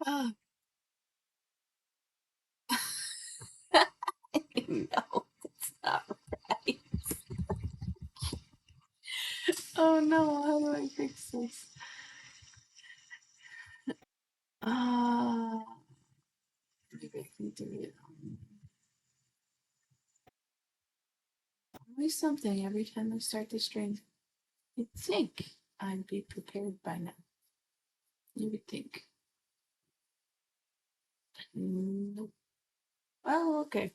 Oh, no, it's not right. Oh no, how do I fix this? Ah, maybe I can do it. Always something every time I start the stream. You'd think I'd be prepared by now. You would think. Nope. Oh, okay.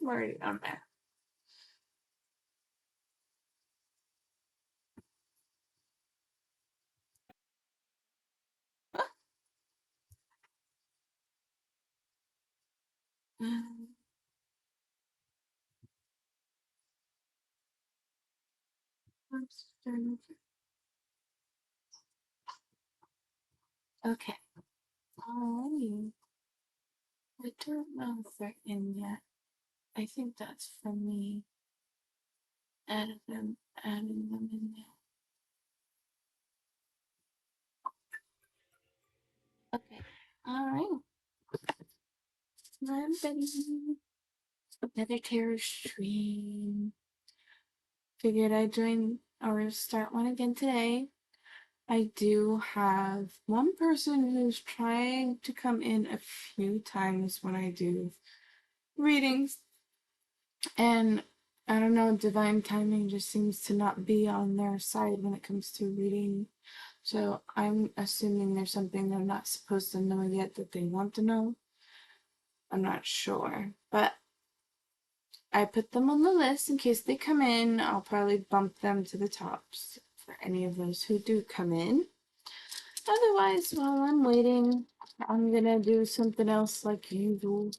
I'm already on that. Um, okay. Alrighty. I don't know if they're in yet. I think that's for me. Adding them in there. Okay. Alright. I'm ready. Another terror stream. Figured I'd join or start one again today. I do have one person who's trying to come in a few times when I do readings, and I don't know, divine timing just seems to not be on their side when it comes to reading. So I'm assuming there's something they're not supposed to know yet that they want to know. I'm not sure, but I put them on the list in case they come in. I'll probably bump them to the tops for any of those who do come in. Otherwise, while I'm waiting, I'm gonna do something else like usual.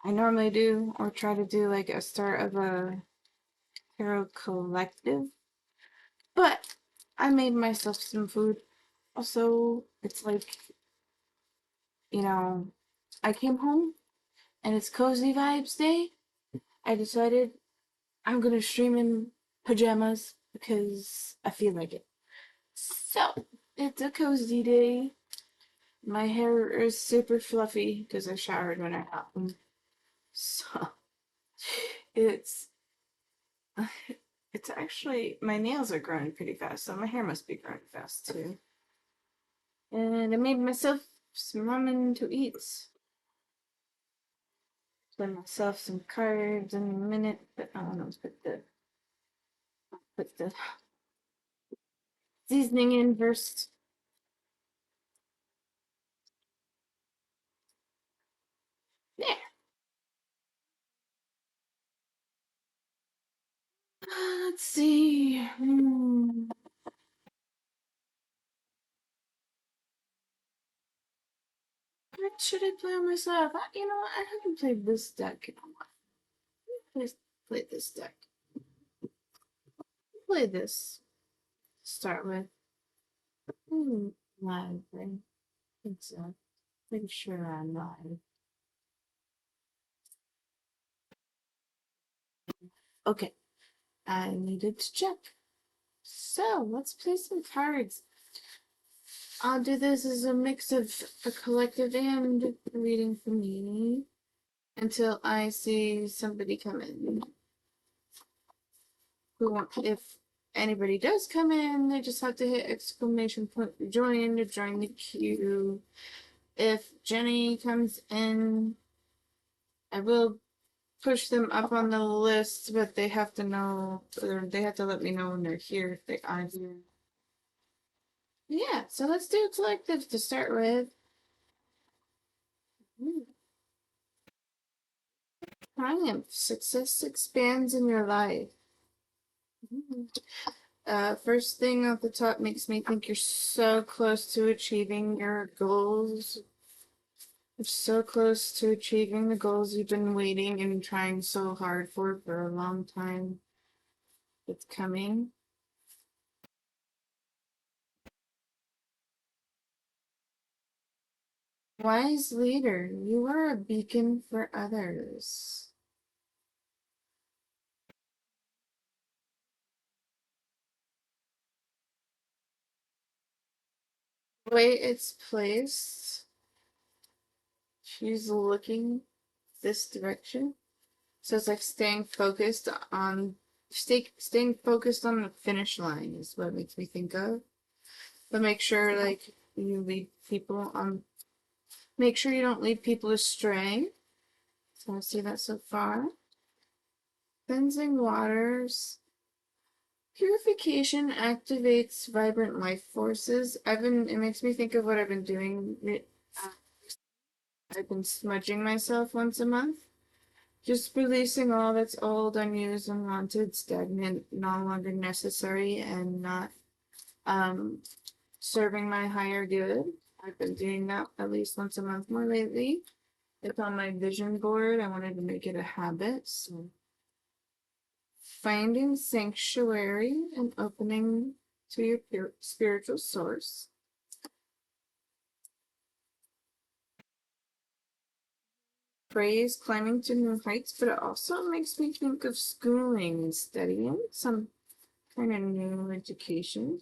I normally do, or try to do like a start of a tarot collective. But I made myself some food. Also, it's like, you know, I came home and it's cozy vibes day. I decided I'm gonna stream in pajamas because I feel like it. So, it's a cozy day. My hair is super fluffy because I showered when I got home. So, it's it's actually my nails are growing pretty fast, so my hair must be growing fast too. And I made myself some ramen to eat. Play myself some cards in a minute, but I don't know. Let's put the seasoning in first. There. Let's see. What should I play on myself? You know what? I haven't played this deck in a while. Let's play this deck. Play this to start with. Live, right? I think so. Pretty sure I'm live. Okay, I needed to check. So let's play some cards. I'll do this as a mix of a collective and a reading for me until I see somebody come in. If anybody does come in, they just have to hit exclamation point join to join the queue. If Jenny comes in, I will push them up on the list, but they have to know, or they have to let me know when they're here if they are here. Yeah, so let's do collective to start with. Triumph. Success expands in your life. First thing off the top makes me think you're so close to achieving your goals. You're so close to achieving the goals you've been waiting and trying so hard for a long time. It's coming. Wise leader, you are a beacon for others. The way it's placed, she's looking this direction. So it's like staying focused on staying focused on the finish line is what it makes me think of. But make sure like you lead people on make sure you don't lead people astray. So I see that so far. Cleansing waters. Purification activates vibrant life forces. It makes me think of what I've been doing. I've been smudging myself once a month. Just releasing all that's old, unused, unwanted, stagnant, no longer necessary, and not serving my higher good. I've been doing that at least once a month more lately. It's on my vision board. I wanted to make it a habit. So finding sanctuary and opening to your spiritual source. Praise climbing to new heights, but it also makes me think of schooling and studying, some kind of new education.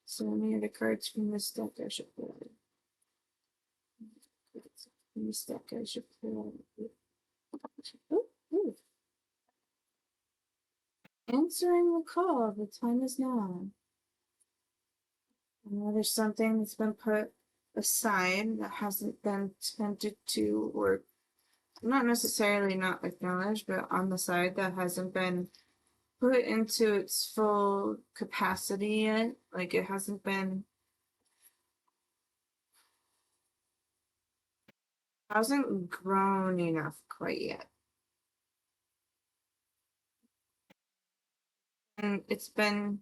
So many of the cards from this deck I should play. From this deck I should play. Ooh, ooh. Answering the call, the time is now. There's something that's been put aside that hasn't been tended to, or not necessarily not acknowledged, but on the side that hasn't been put into its full capacity yet. Like it hasn't grown enough quite yet. And it's been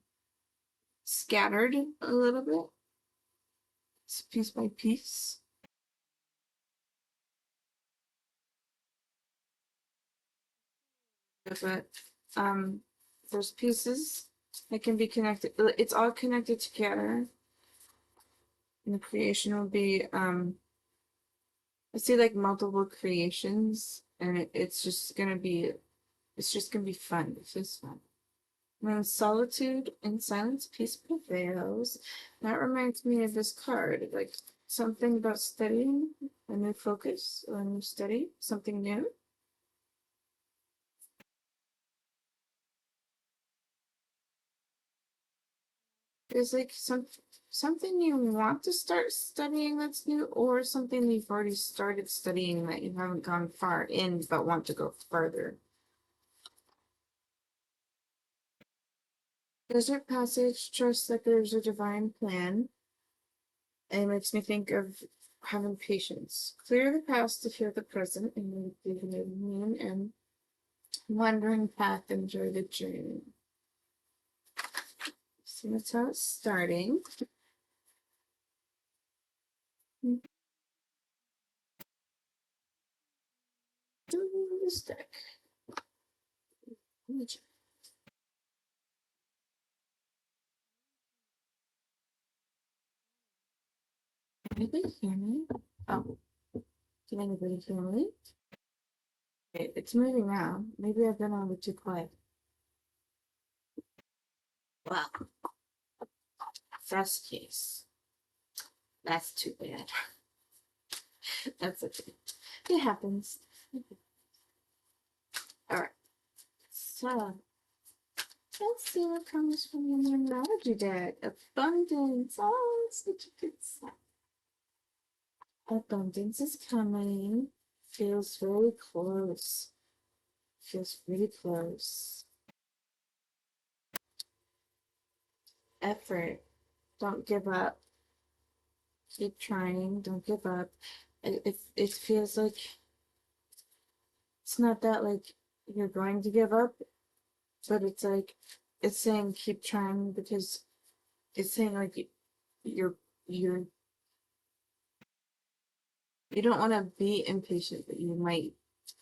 scattered a little bit. It's piece by piece. But there's pieces that can be connected. It's all connected together. And the creation will be I see like multiple creations, and it's just gonna be fun. It's just fun. When solitude and silence peace prevails, that reminds me of this card, like something about studying, a new focus, or a new study, something new. There's like something you want to start studying that's new, or something you've already started studying that you haven't gone far in but want to go further. Desert Passage, trust that there's a divine plan. And it makes me think of having patience. Clear the past to heal the present, and leave the mean and wandering path, enjoy the journey. So that's how it's starting. This deck. Anybody hear me? Oh, can anybody hear me? Okay, it's moving now. Maybe I've been on bit too quiet. Well, if that's the case, that's too bad. That's okay. It happens. Alright. So let's see what comes from the numerology deck. Abundance. Oh, it's such a good sign. Abundance is coming. Feels very close. Feels really close. Effort. Don't give up. Keep trying. Don't give up. It feels like it's not that like you're going to give up, but it's like it's saying keep trying because it's saying like you're you're you don't want to be impatient, but you might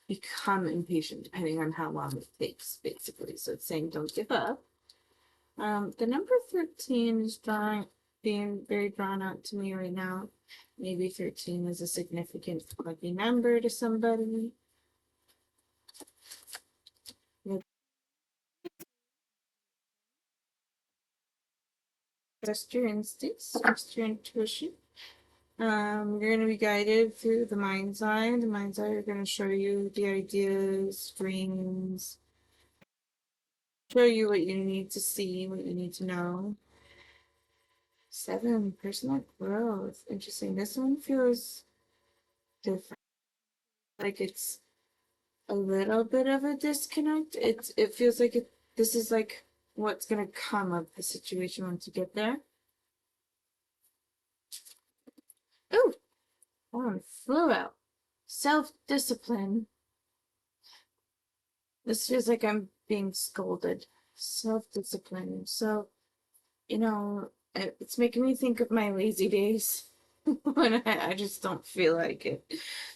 become impatient depending on how long it takes, basically. So it's saying don't give up. The number 13 is being very drawn out to me right now. Maybe 13 is a significant lucky number to somebody. Trust your instincts, trust your intuition. You're going to be guided through the mind's eye. The mind's eye are going to show you the ideas, dreams, show you what you need to see, what you need to know. 7, personal growth. Interesting. This one feels different. Like it's a little bit of a disconnect. It feels like this is like what's gonna come of the situation once you get there. Oh, one flew out. Self-discipline. This feels like I'm being scolded. Self-discipline. So, it's making me think of my lazy days when I just don't feel like it.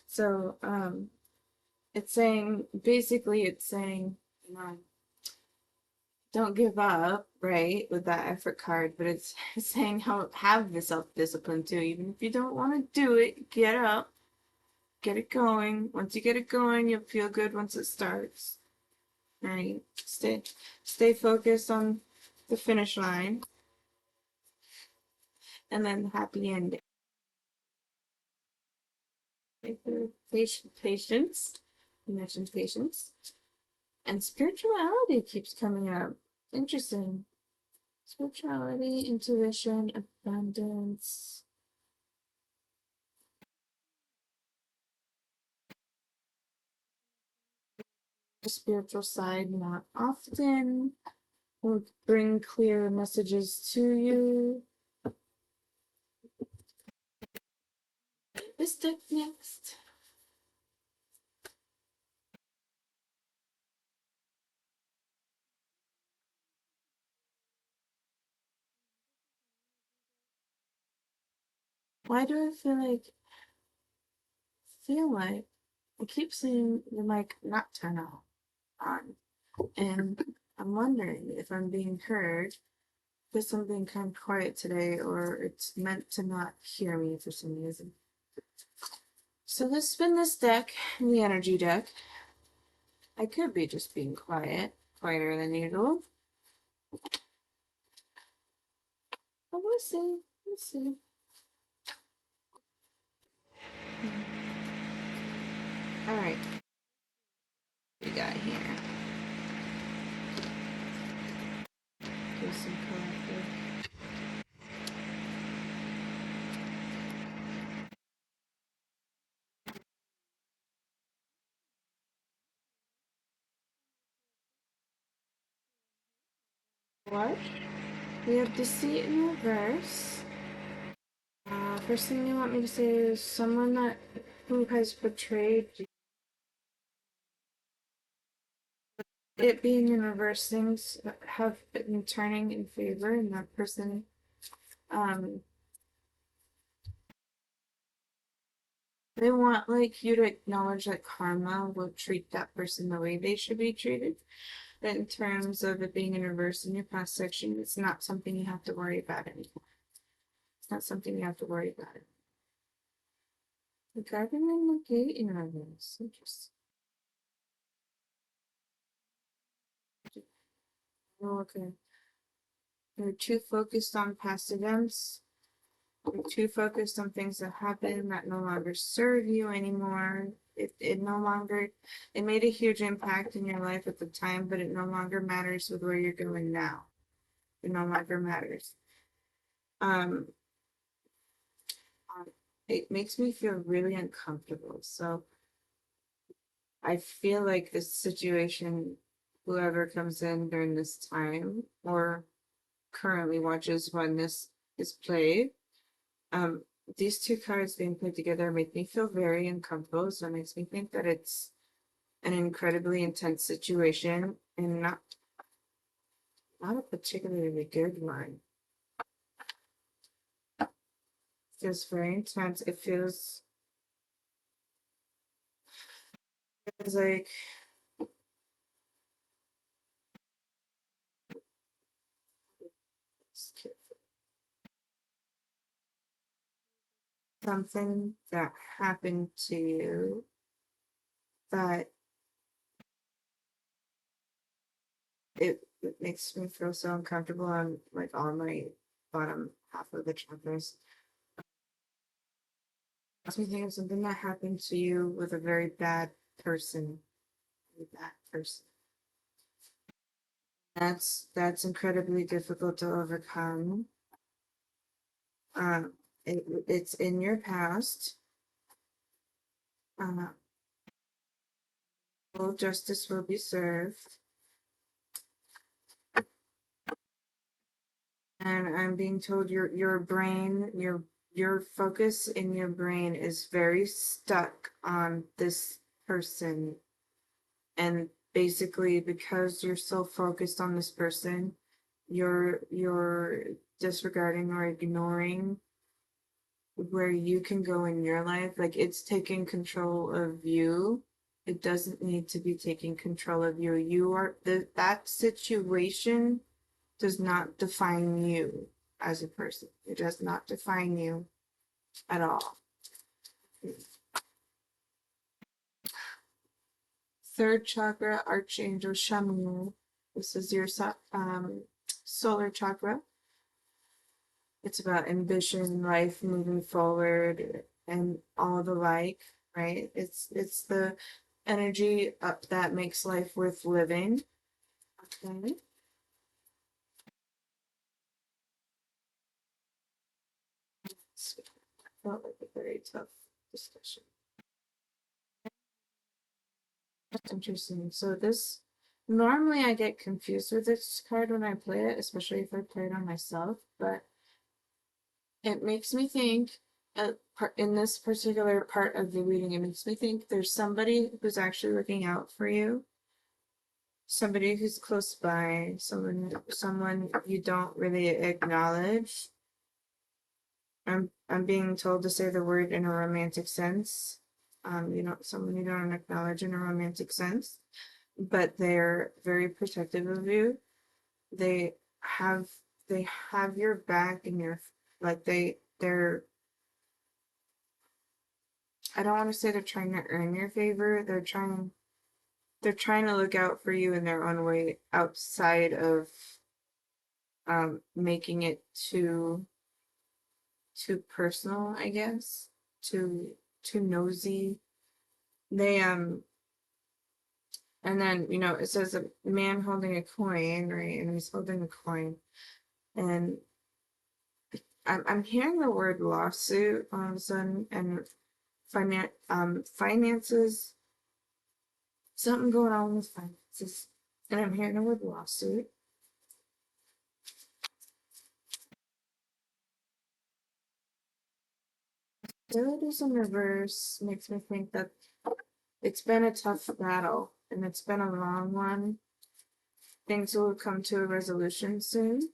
So, it's saying, basically, it's saying, you know, don't give up, right, with that effort card, but it's saying how have the self-discipline too. Even if you don't want to do it, get up, get it going. Once you get it going, you'll feel good once it starts. Right? Stay focused on the finish line and then the happy ending. Patience. You mentioned patience. And spirituality keeps coming up. Interesting. Spirituality, intuition, abundance. The spiritual side more often will bring clear messages to you. This deck next. Why do I feel like I keep seeing the mic not turn on? And I'm wondering if I'm being heard because something kind of quiet today or it's meant to not hear me for some reason. So let's spin this deck, the energy deck. I could be just being quiet, quieter than usual. But we'll see. We'll see. Alright. What we got here? Give some color. What? We have deceit in reverse. First thing you want me to say is someone who has betrayed you. It being in reverse, things have been turning in favor, and that person, um, they want like you to acknowledge that karma will treat that person the way they should be treated. But in terms of it being in reverse in your past section, it's not something you have to worry about anymore. It's not something you have to worry about it. The garden and the gate in reverse. Interesting. Oh, okay. You're too focused on past events. You're too focused on things that happen that no longer serve you anymore. It no longer, it made a huge impact in your life at the time, but it no longer matters with where you're going now. It no longer matters. Um, it makes me feel really uncomfortable. So I feel like this situation, whoever comes in during this time or currently watches when this is played, um, these two cards being put together make me feel very uncomfortable. So it makes me think that it's an incredibly intense situation and not a particularly good one. It feels very intense. It feels like something that happened to you that it makes me feel so uncomfortable on like all my bottom half of the chakras. makes me think of something that happened to you with a very bad person. Very bad person. That's incredibly difficult to overcome. It's in your past. Full justice will be served. And I'm being told your brain, your focus in your brain is very stuck on this person. And basically because you're so focused on this person, you're disregarding or ignoring where you can go in your life. Like, it's taking control of you. It doesn't need to be taking control of you. You are that situation does not define you as a person. It does not define you at all. Third chakra, Archangel Shamu. This is your solar chakra. It's about ambition, life moving forward, and all the like, right? It's the energy up that makes life worth living. Okay. Felt like a very tough discussion. That's interesting. So this, normally I get confused with this card when I play it, especially if I play it on myself, but it makes me think, in this particular part of the reading, it makes me think there's somebody who's actually looking out for you, somebody who's close by, someone you don't really acknowledge. I'm being told to say the word in a romantic sense. Someone you don't acknowledge in a romantic sense, but they're very protective of you. They have they have your back, and like they're I don't want to say they're trying to earn your favor. They're trying to look out for you in their own way, outside of making it too personal, I guess, too nosy. They and then it says a man holding a coin, right? And he's holding a coin, and I'm hearing the word lawsuit all of a sudden, and finances, something going on with finances, and I'm hearing the word lawsuit. Abilities in reverse makes me think that it's been a tough battle, and it's been a long one. Things will come to a resolution soon.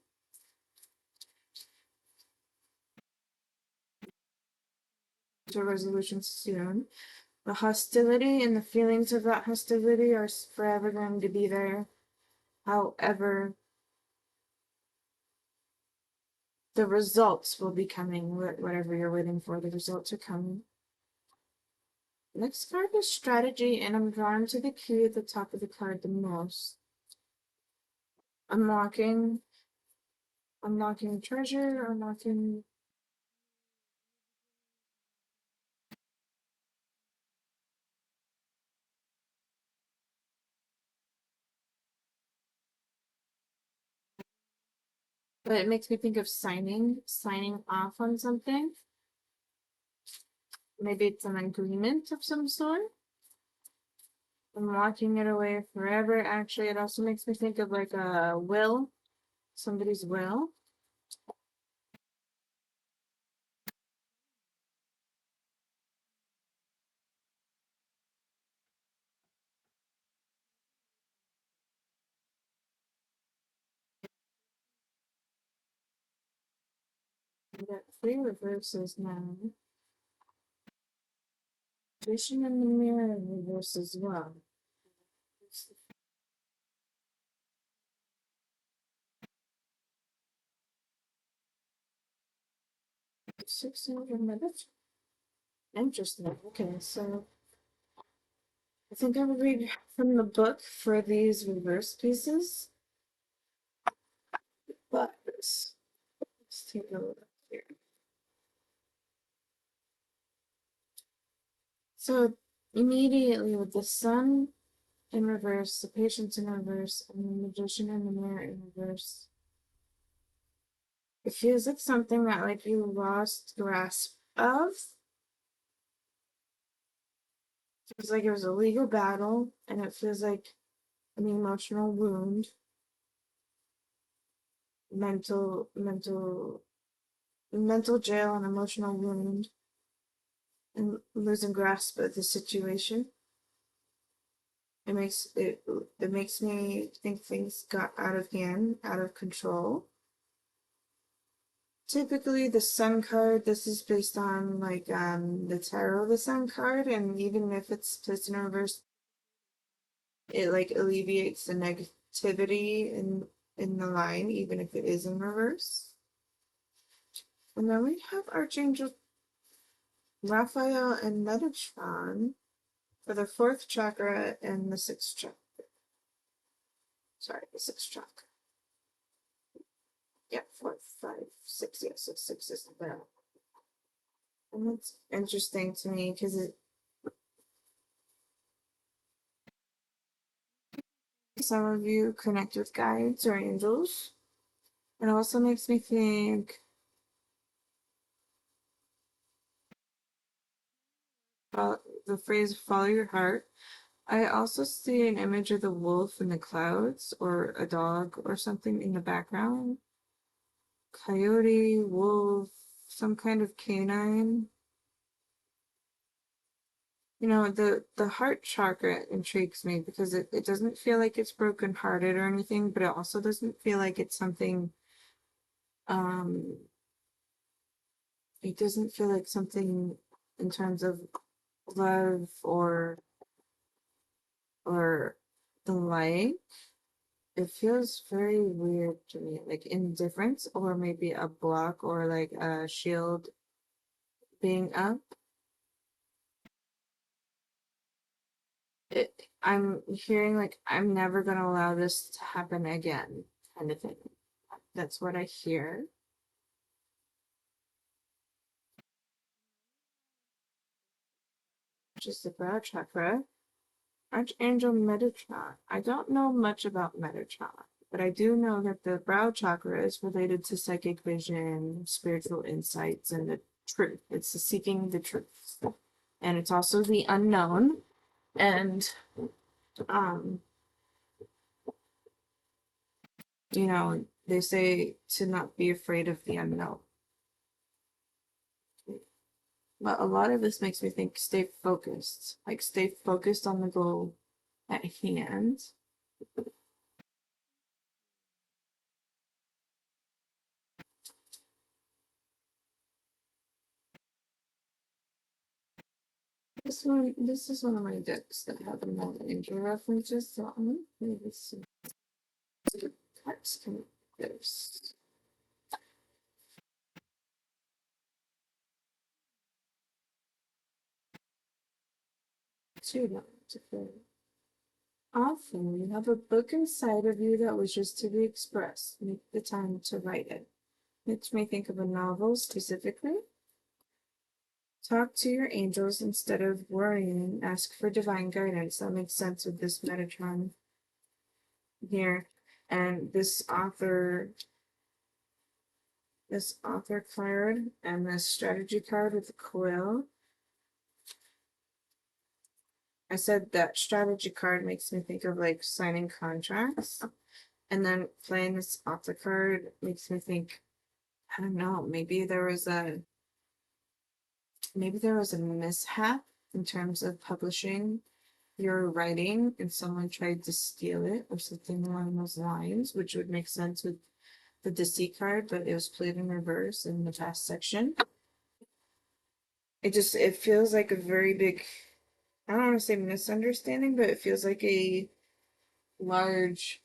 To a resolution soon. The hostility and the feelings of that hostility are forever going to be there. However, the results will be coming. Whatever you're waiting for, the results are coming. Next card is strategy, and I'm drawn to the key at the top of the card the most. Unlocking treasure, unlocking. But it makes me think of signing off on something. Maybe it's an agreement of some sort. I'm locking it away forever. Actually, it also makes me think of like a will, somebody's will. We got 3 reverses now. Vision in the mirror reverse as well. Six minutes. Interesting. Okay, so I think I will read from the book for these reverse pieces. But let's take a look here. So immediately with the sun in reverse, the patience in reverse, and the magician in the mirror in reverse, it feels like something that like you lost grasp of. It feels like it was a legal battle, and it feels like an emotional wound, mental jail and emotional wound, and losing grasp of the situation. It makes me think things got out of hand, out of control. Typically the sun card, this is based on like the tarot, the sun card, and even if it's placed in reverse, it like alleviates the negativity in the line, even if it is in reverse. And then we have Archangel Raphael and Metatron for the fourth chakra and the sixth chakra. Sorry, the sixth chakra. Yeah, 4, 5, 6. Yeah, so 6 is there. And that's interesting to me because some of you connect with guides or angels. It also makes me think about the phrase follow your heart. I also see an image of the wolf in the clouds or a dog or something in the background. Coyote, wolf, some kind of canine. You know, the heart chakra intrigues me because it doesn't feel like it's broken hearted or anything, but it also doesn't feel like it's something um it doesn't feel like something in terms of love or the like. It feels very weird to me, like indifference or maybe a block or like a shield being up. I'm hearing like I'm never gonna allow this to happen again, kind of thing. That's what I hear. Just the brow chakra. Archangel Metatron. I don't know much about Metatron, but I do know that the brow chakra is related to psychic vision, spiritual insights, and the truth. It's the seeking the truth. And it's also the unknown. And um, you know, they say to not be afraid of the unknown. But a lot of this makes me think stay focused. Like stay focused on the goal at hand. This is one of my decks that have a lot of angel references, so I'm gonna play this cards come first. Two down to play. Often you have a book inside of you that wishes to be expressed. Make the time to write it. Makes me think of a novel specifically. Talk to your angels instead of worrying. Ask for divine guidance. That makes sense with this Metatron here. And this author card and this strategy card with the coil. I said that strategy card makes me think of like signing contracts. And then playing this author card makes me think, I don't know, maybe there was a mishap in terms of publishing your writing and someone tried to steal it or something along those lines, which would make sense with the deceit card, but it was played in reverse in the past section. It feels like a very big, I don't want to say misunderstanding, but it feels like a large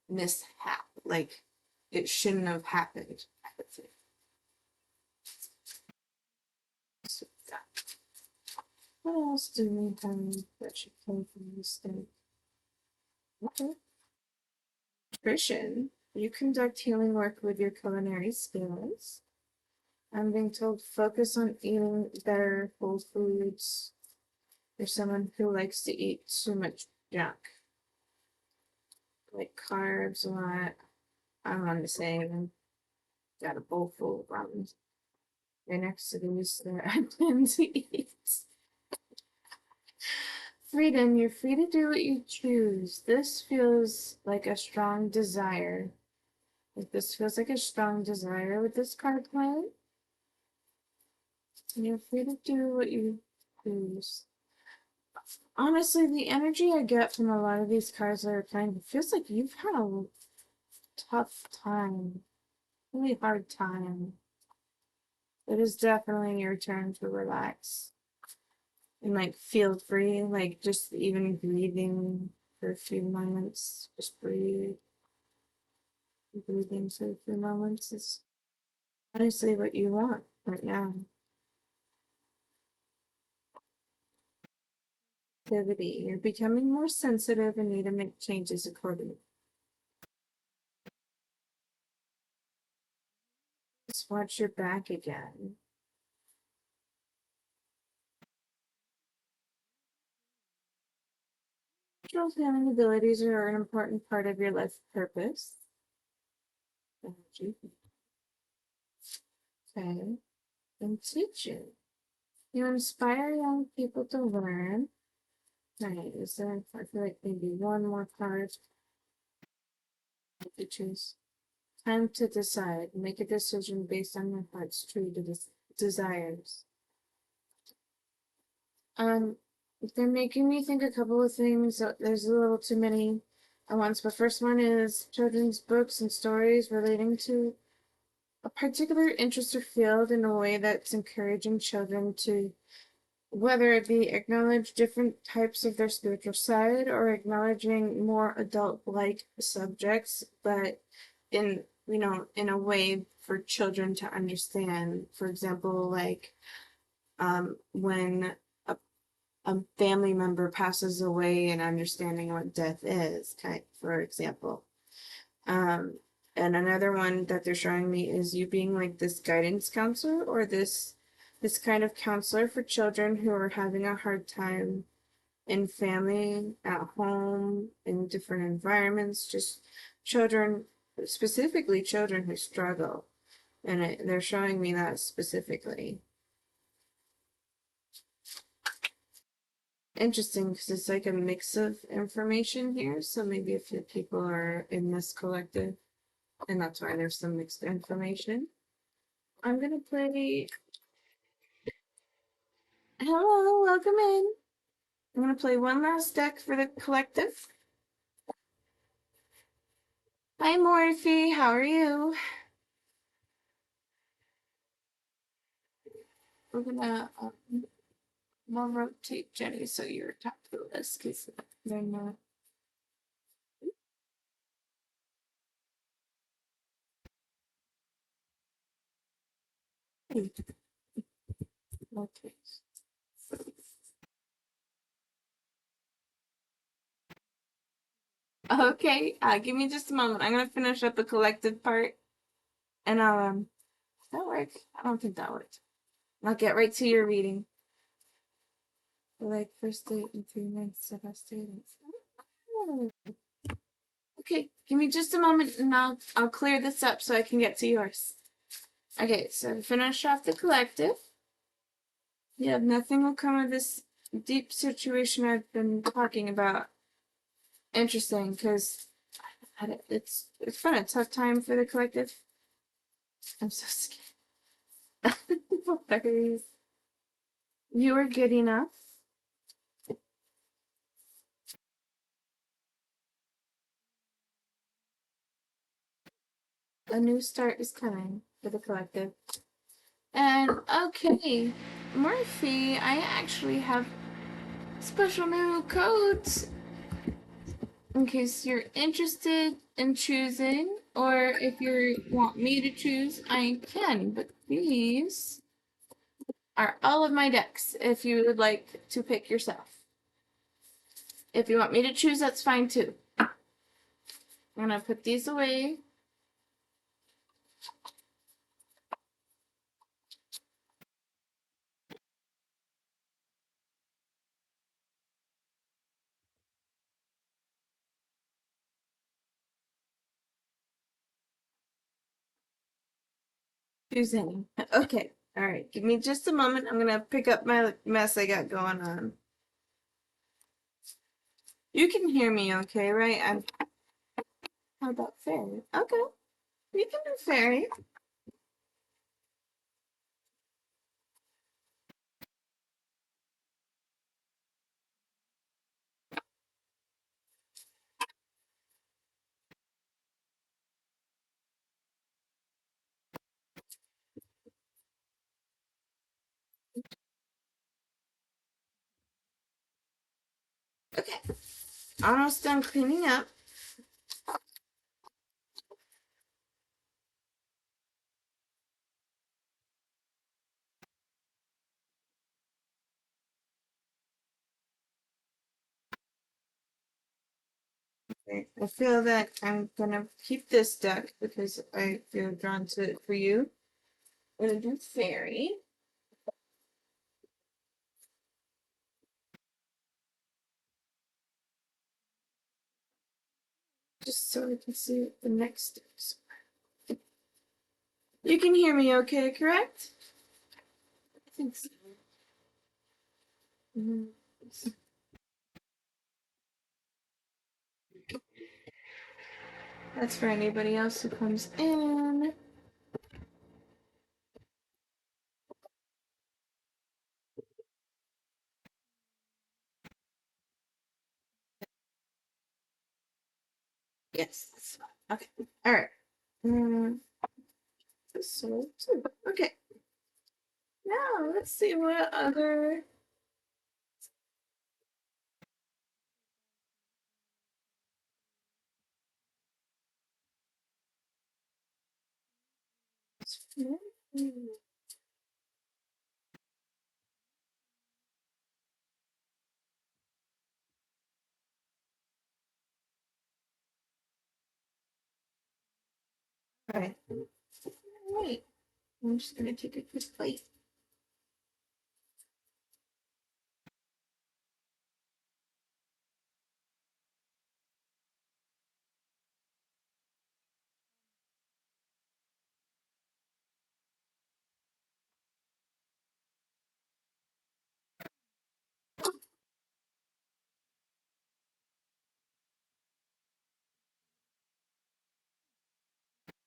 mishap. Like it shouldn't have happened, I would say. So, yeah. What else do we have that should come from this thing? Okay. Nutrition. You conduct healing work with your culinary skills. I'm being told focus on eating better whole foods. you're someone who likes to eat too much junk, like carbs a lot. I'm on the same. Got a bowl full of ramen right next to these that I plan to eat. Freedom, you're free to do what you choose. This feels like a strong desire. Like this feels like a strong desire with this card play. You're free to do what you choose. Honestly, the energy I get from a lot of these cards that are playing, it feels like you've had a tough time. Really hard time. It is definitely your turn to relax. And like feel free, like just even breathing for a few moments. Just breathe. Breathing for a few moments is honestly what you want right now. Activity. You're becoming more sensitive and need to make changes accordingly. Just watch your back again. Natural healing abilities are an important part of your life purpose. Energy. Okay. And teaching. You inspire young people to learn. Right, is there, I feel like maybe one more card to choose. Time to decide. Make a decision based on your heart's true desires. They're making me think a couple of things. There's a little too many at once, but first one is children's books and stories relating to a particular interest or field in a way that's encouraging children to, whether it be acknowledge different types of their spiritual side or acknowledging more adult-like subjects, but in, in a way for children to understand. For example, like when a family member passes away and understanding what death is, for example. And another one that they're showing me is you being like this guidance counselor or this kind of counselor for children who are having a hard time in family, at home, in different environments, just children, specifically children who struggle. And they're showing me that specifically. Interesting, because it's like a mix of information here, so maybe a few people are in this collective, and that's why there's some mixed information. I'm gonna play. Hello, welcome in. I'm gonna play one last deck for the collective. Hi, Morphe, how are you? We're gonna we'll rotate Jenny so you're top of the list because they're not. Okay. Okay, give me just a moment. I'm gonna finish up the collective part, and I'll that work? I don't think that worked. I'll get right to your reading. Like first date in 3 months, students. Okay, give me just a moment, and I'll clear this up so I can get to yours. Okay, so finish off the collective. Yeah, nothing will come of this deep situation I've been talking about. Interesting, because it's been a tough time for the collective. I'm so scared. You are good enough. A new start is coming for the collective. And okay, Murphy, I actually have special new codes in case you're interested in choosing, or if you want me to choose, I can. But these are all of my decks if you would like to pick yourself. If you want me to choose, that's fine too. I'm gonna put these away. Choosing. Okay. All right. Give me just a moment. I'm gonna pick up my mess I got going on. You can hear me, okay? Right? How about fairy? Okay. We can do fairy. Okay. Almost done cleaning up. Okay. I feel that I'm gonna keep this deck because I feel drawn to it for you. I'm gonna do fairy. Just so I can see what the next steps are. You can hear me okay, correct? I think so. Mhm. That's for anybody else who comes in. Yes, that's fine. Okay. All right. So, okay. Now let's see what other. All right. Wait. I'm just gonna take a quick bite.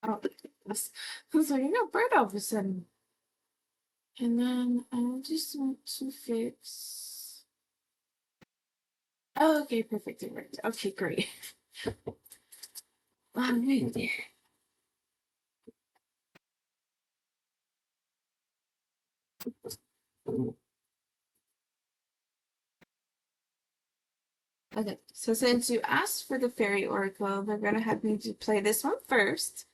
Oh, this. I was like, I got bird all of a sudden. And then I just want to fix. Oh, okay, perfect. It worked. Okay, great. All right. Okay, so since you asked for the fairy oracle, they're gonna have me to play this one first.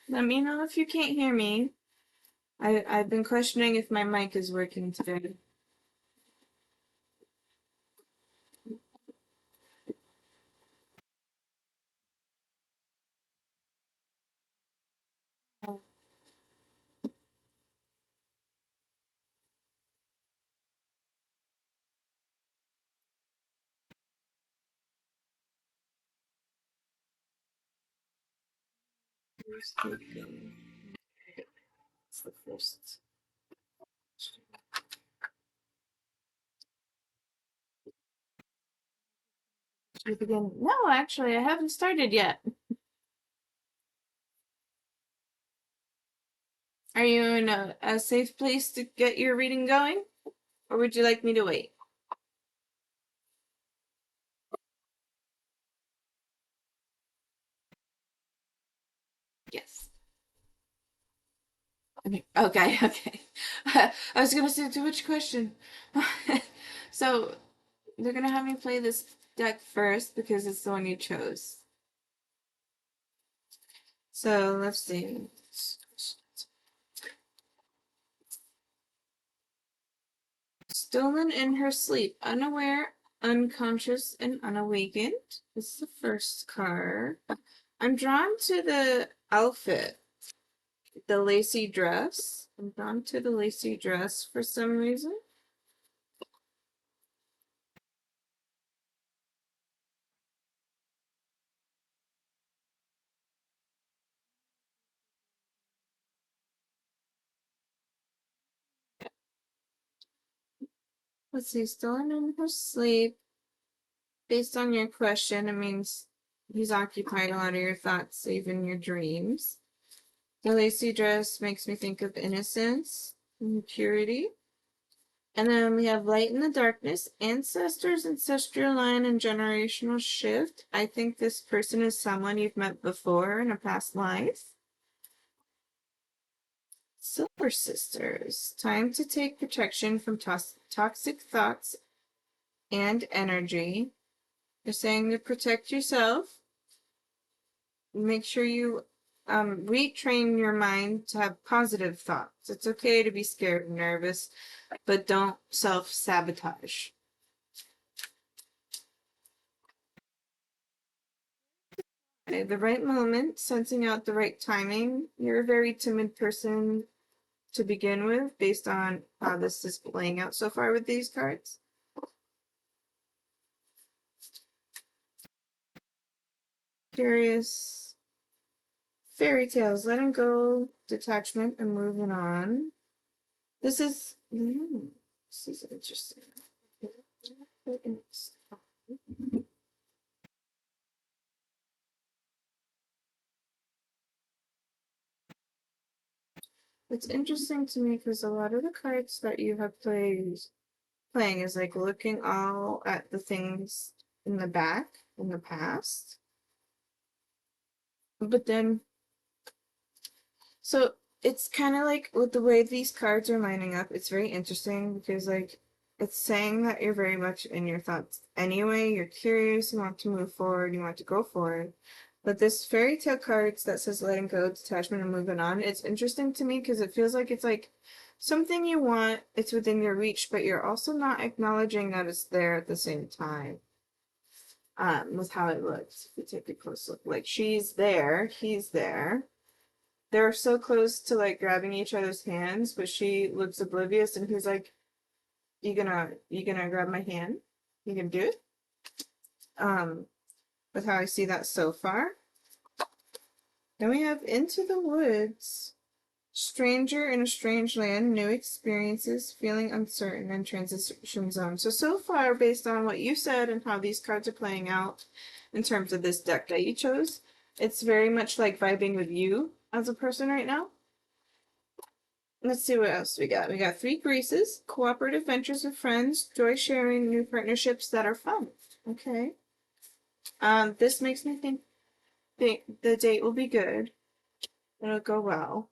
Let me know if you can't hear me. I've been questioning if my mic is working today. It's the first. Should we begin? No, actually, I haven't started yet. Are you in a safe place to get your reading going? Or would you like me to wait? Yes. Okay, okay. I was gonna say, to which question? So, they're gonna have me play this deck first because it's the one you chose. So, let's see. Stolen in her sleep, unaware, unconscious, and unawakened. This is the first card. I'm drawn to the outfit, the lacy dress. I'm drawn to the lacy dress for some reason. Let's see, still in her sleep. Based on your question, it means he's occupied a lot of your thoughts, even your dreams. The lacy dress makes me think of innocence and purity. And then we have light in the darkness, ancestors, ancestral line, and generational shift. I think this person is someone you've met before in a past life. Silver sisters, time to take protection from toxic thoughts and energy. They're saying to protect yourself. Make sure you retrain your mind to have positive thoughts. It's okay to be scared and nervous, but don't self-sabotage. Okay, the right moment, sensing out the right timing. You're a very timid person to begin with, based on how this is playing out so far with these cards. Curious. Fairy tales, letting go, detachment, and moving on. This is interesting. It's interesting to me because a lot of the cards that you have playing is like looking all at the things in the back in the past. But then, so it's kind of like with the way these cards are lining up, it's very interesting because like it's saying that you're very much in your thoughts anyway. You're curious, you want to move forward, you want to go forward. But this fairy tale cards that says letting go, detachment, and moving on, it's interesting to me because it feels like it's like something you want, it's within your reach, but you're also not acknowledging that it's there at the same time. With how it looks. If you take a close look, like she's there, he's there. They're so close to like grabbing each other's hands, but she looks oblivious, and he's like, "You gonna grab my hand? You can do it." With how I see that so far. Then we have Into the Woods. Stranger in a strange land, new experiences, feeling uncertain, and transition zone. So far, based on what you said and how these cards are playing out in terms of this deck that you chose, it's very much like vibing with you as a person right now. Let's see what else we got. We got 3 Graces, cooperative ventures with friends, joy sharing, new partnerships that are fun. Okay. This makes me think the date will be good. It'll go well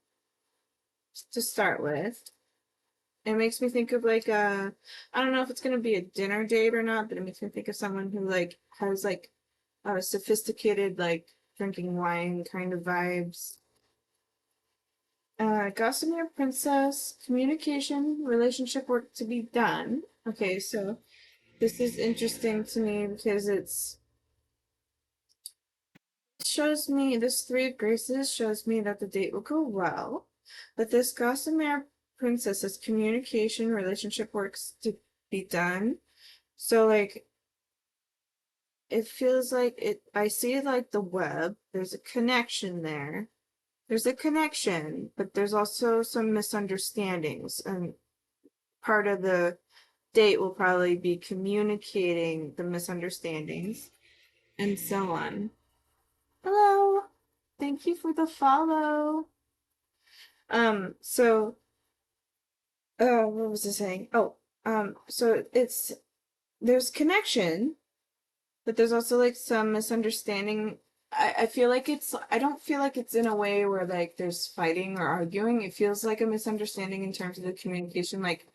to start with. It makes me think of like I don't know if it's gonna be a dinner date or not, but it makes me think of someone who like has like sophisticated like drinking wine kind of vibes. Gossamer Princess, communication, relationship work to be done. Okay, so this is interesting to me because shows me this 3 of Graces shows me that the date will go well, but this Gossamer Princess has communication, relationship works to be done. So like it feels like I see like the web. There's a connection there. There's a connection, but there's also some misunderstandings, and part of the date will probably be communicating the misunderstandings and so on. Hello. Thank you for the follow. So what was I saying? Oh, so there's connection, but there's also like some misunderstanding. I feel like I don't feel like it's in a way where like there's fighting or arguing. It feels like a misunderstanding in terms of the communication. Like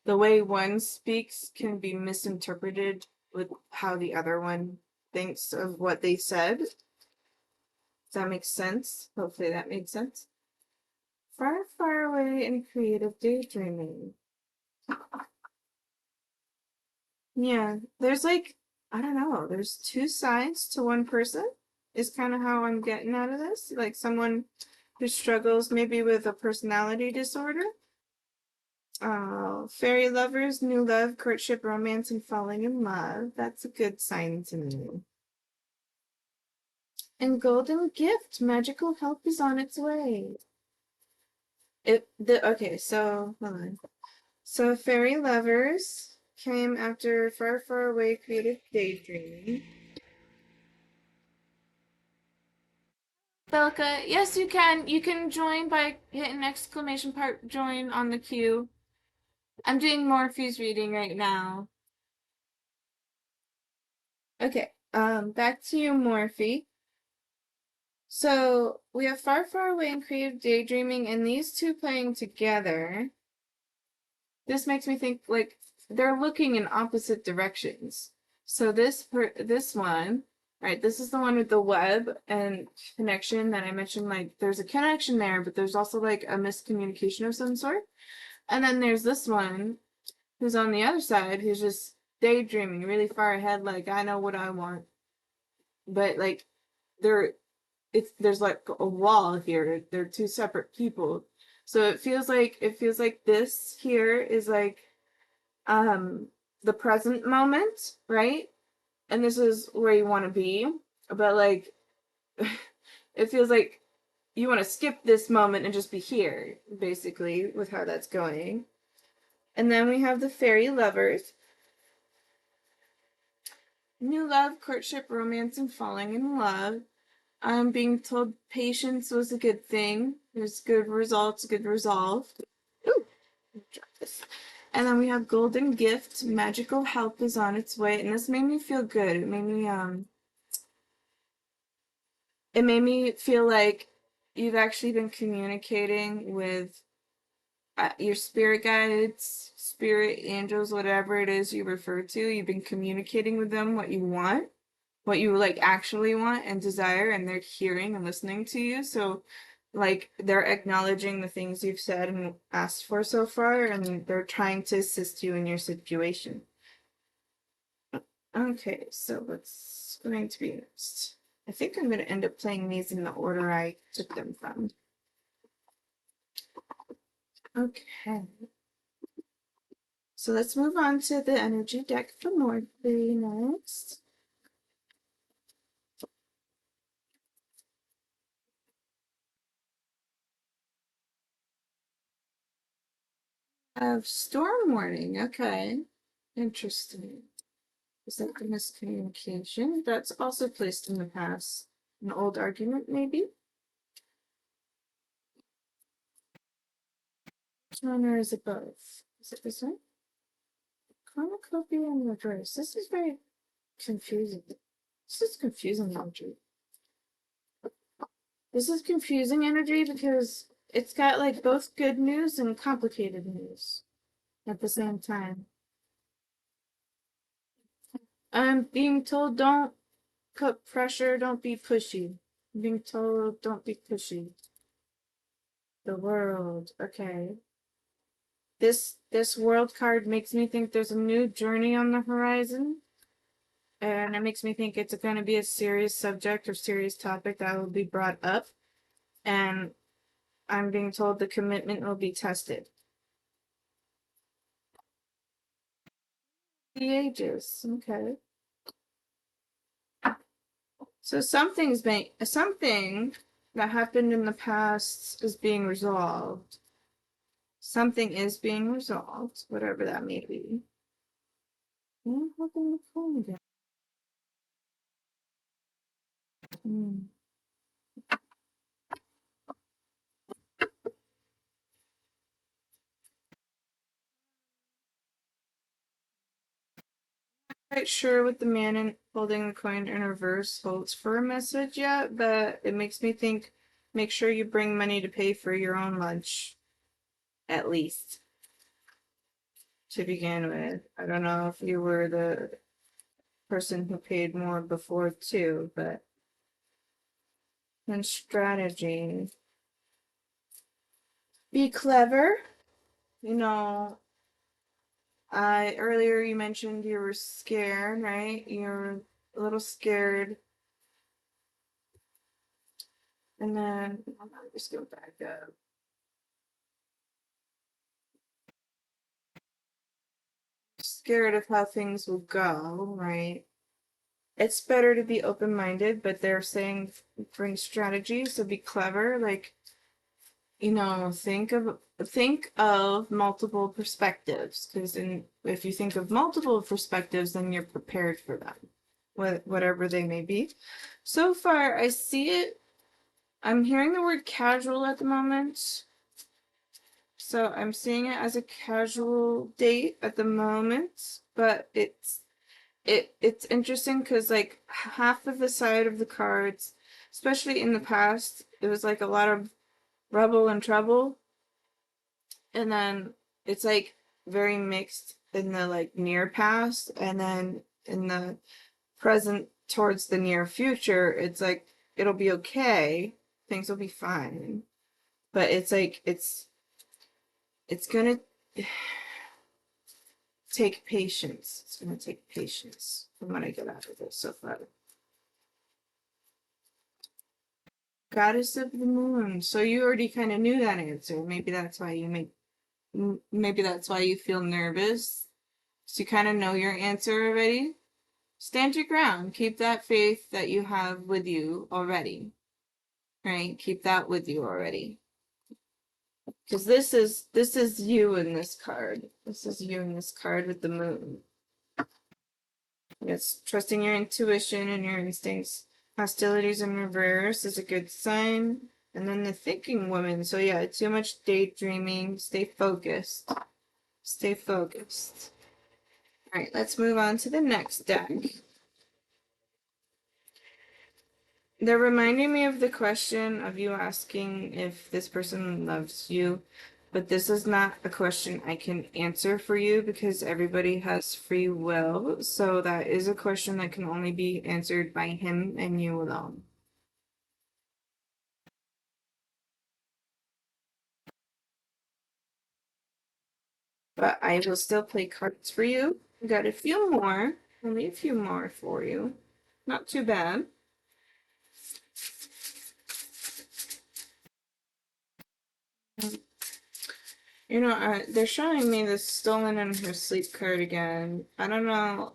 the way one speaks can be misinterpreted with how the other one thinks of what they said. Does that make sense? Hopefully that makes sense. Far, far away and creative daydreaming. Yeah, there's like, I don't know, there's 2 sides to one person, is kind of how I'm getting out of this. Like someone who struggles maybe with a personality disorder. Fairy lovers, new love, courtship, romance, and falling in love. That's a good sign to me. And golden gift, magical help is on its way. Okay, so hold on. So fairy lovers, came after far, far away creative daydreaming. Belka, yes, you can. You can join by hitting exclamation part join on the queue. I'm doing Morphe's reading right now. Okay, back to you, Morphe. So we have Far, Far Away and Creative Daydreaming, and these two playing together. This makes me think like they're looking in opposite directions. So this one, right? This is the one with the web and connection that I mentioned. Like there's a connection there, but there's also like a miscommunication of some sort. And then there's this one who's on the other side, who's just daydreaming really far ahead. Like I know what I want, but like they're there's like a wall here. They're two separate people. So it feels like this here is like the present moment, right? And this is where you want to be. But like it feels like you want to skip this moment and just be here, basically, with how that's going. And then we have the fairy lovers. New love, courtship, romance, and falling in love. I'm being told patience was a good thing. There's good results, good resolve. Ooh, drop this. And then we have golden gift. Magical help is on its way, and this made me feel good. It made me feel like you've actually been communicating with your spirit guides, spirit angels, whatever it is you refer to. You've been communicating with them what you want, what you like actually want and desire, and they're hearing and listening to you. So like they're acknowledging the things you've said and asked for so far, and they're trying to assist you in your situation. Okay, so what's going to be next? I think I'm going to end up playing these in the order I took them from. Okay. So let's move on to the energy deck for Morphe next. I have storm warning. Okay. Interesting. Is that the miscommunication? That's also placed in the past. An old argument, maybe? Which one or is it both? Is it this one? Cornucopia and reverse. This is very confusing. This is confusing energy. This is confusing energy because it's got like both good news and complicated news at the same time. I'm being told don't put pressure, don't be pushy. I'm being told don't be pushy. The world. Okay. This world card makes me think there's a new journey on the horizon. And it makes me think it's going to be a serious subject or serious topic that will be brought up. And I'm being told the commitment will be tested. The ages. Okay. So something that happened in the past is being resolved. Something is being resolved, whatever that may be. I'm holding the phone again. Quite sure what the man in holding the coin in reverse holds for a message yet, but it makes me think make sure you bring money to pay for your own lunch, at least, to begin with. I don't know if you were the person who paid more before too, but then strategy. Be clever. You know, I earlier you mentioned you were scared, right? You're a little scared. And then I'm just go back up. Scared of how things will go, right? It's better to be open-minded, but they're saying bring strategy, so be clever. Like think of multiple perspectives, because if you think of multiple perspectives, then you're prepared for them, whatever they may be. So far, I see it. I'm hearing the word casual at the moment. So I'm seeing it as a casual date at the moment, but it's interesting because like half of the side of the cards, especially in the past, it was like a lot of rubble and trouble, and then it's like very mixed in the like near past, and then in the present towards the near future, it's like it'll be okay, things will be fine, but it's like it's gonna take patience. It's gonna take patience from what I get out of this so far. Goddess of the Moon. So you already kind of knew that answer. Maybe that's why you feel nervous. So you kind of know your answer already. Stand your ground. Keep that faith that you have with you already. Right? Keep that with you already. Because this is you in this card. This is you in this card with the moon. Yes, trusting your intuition and your instincts. Hostilities in reverse is a good sign. And then the thinking woman. So yeah, too much daydreaming. Stay focused. Stay focused. All right, let's move on to the next deck. They're reminding me of the question of you asking if this person loves you, but this is not a question I can answer for you because everybody has free will. So that is a question that can only be answered by him and you alone. But I will still play cards for you. Got a few more. Only a few more for you. Not too bad. They're showing me this stolen in her sleep card again. I don't know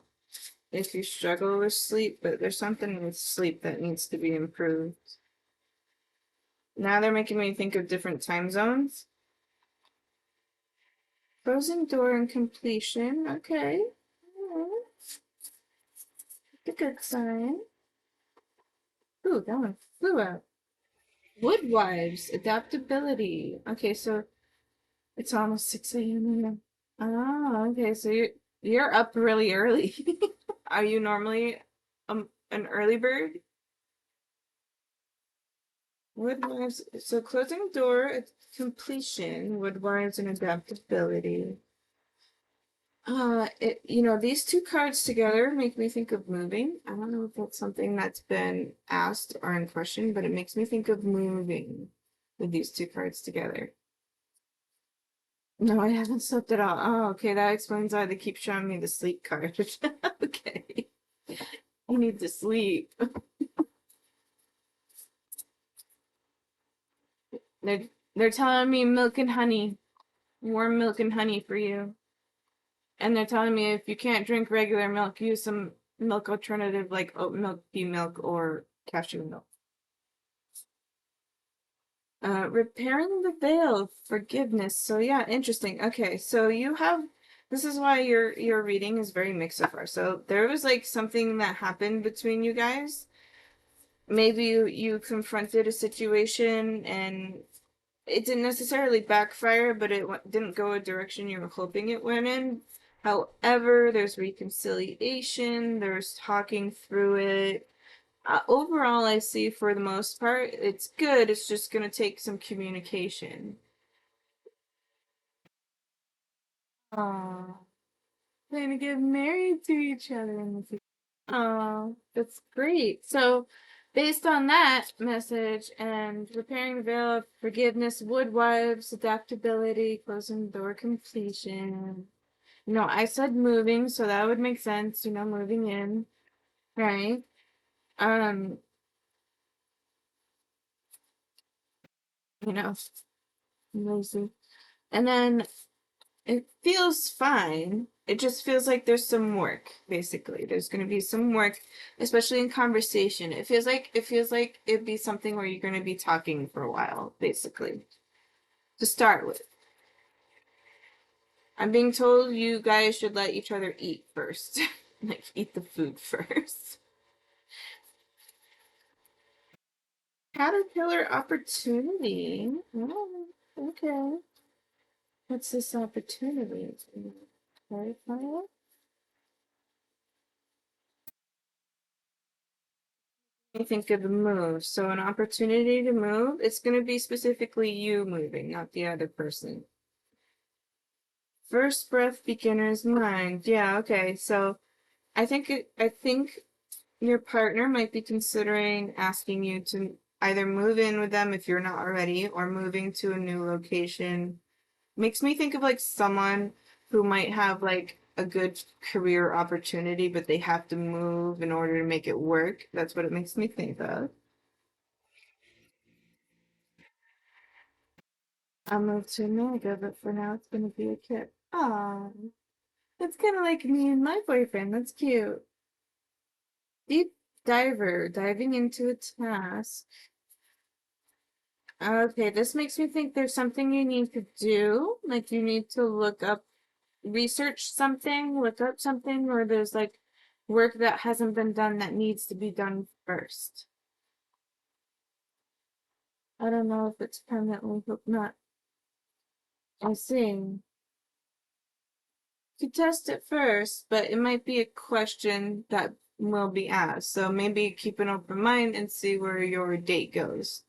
if you struggle with sleep, but there's something with sleep that needs to be improved. Now they're making me think of different time zones. Frozen door and completion. Okay. A good sign. Ooh, that one flew out. Woodwives, adaptability. Okay, so it's almost 6 a.m. Oh, okay, so you're up really early. Are you normally an early bird? Woodwives, so closing door at completion, woodwives and adaptability. These two cards together make me think of moving. I don't know if that's something that's been asked or in question, but it makes me think of moving with these two cards together. No, I haven't slept at all. Oh, okay, that explains why they keep showing me the sleep card. Okay. I need to sleep. They're telling me milk and honey. Warm milk and honey for you. And they're telling me if you can't drink regular milk, use some milk alternative like oat milk, pea milk, or cashew milk. Repairing the veil, forgiveness. So yeah, interesting. Okay, so this is why your reading is very mixed so far. So there was like something that happened between you guys. Maybe you confronted a situation and it didn't necessarily backfire, but it didn't go a direction you were hoping it went in. However, there's reconciliation, there's talking through it. Overall, I see for the most part, it's good. It's just going to take some communication. Aww. Going to get married to each other in the future. Oh, that's great. So, based on that message and repairing the veil of forgiveness, woodwives, adaptability, closing the door, completion. I said moving, so that would make sense, moving in, right? Um, you know, lazy. And then it feels fine. It just feels like there's some work, basically. There's going to be some work, especially in conversation. It feels like it'd be something where you're going to be talking for a while, basically. to start with. I'm being told you guys should let each other eat first. Like, eat the food first. Caterpillar opportunity. Oh, okay. What's this opportunity? Clarify it? I think of a move. So an opportunity to move, it's going to be specifically you moving, not the other person. First breath, beginner's mind. Yeah, okay. So I think your partner might be considering asking you to either move in with them if you're not already, or moving to a new location. Makes me think of like someone who might have like a good career opportunity, but they have to move in order to make it work. That's what it makes me think of. I'll move to America, but for now it's gonna be a kid. Aw, it's kind of like me and my boyfriend. That's cute. Deep diver, diving into a task. Okay, this makes me think there's something you need to do. Like you need to research something, look up something, or there's like work that hasn't been done that needs to be done first. I don't know if it's permanently hooked, not. I see. You test it first, but it might be a question that will be asked. So maybe keep an open mind and see where your date goes.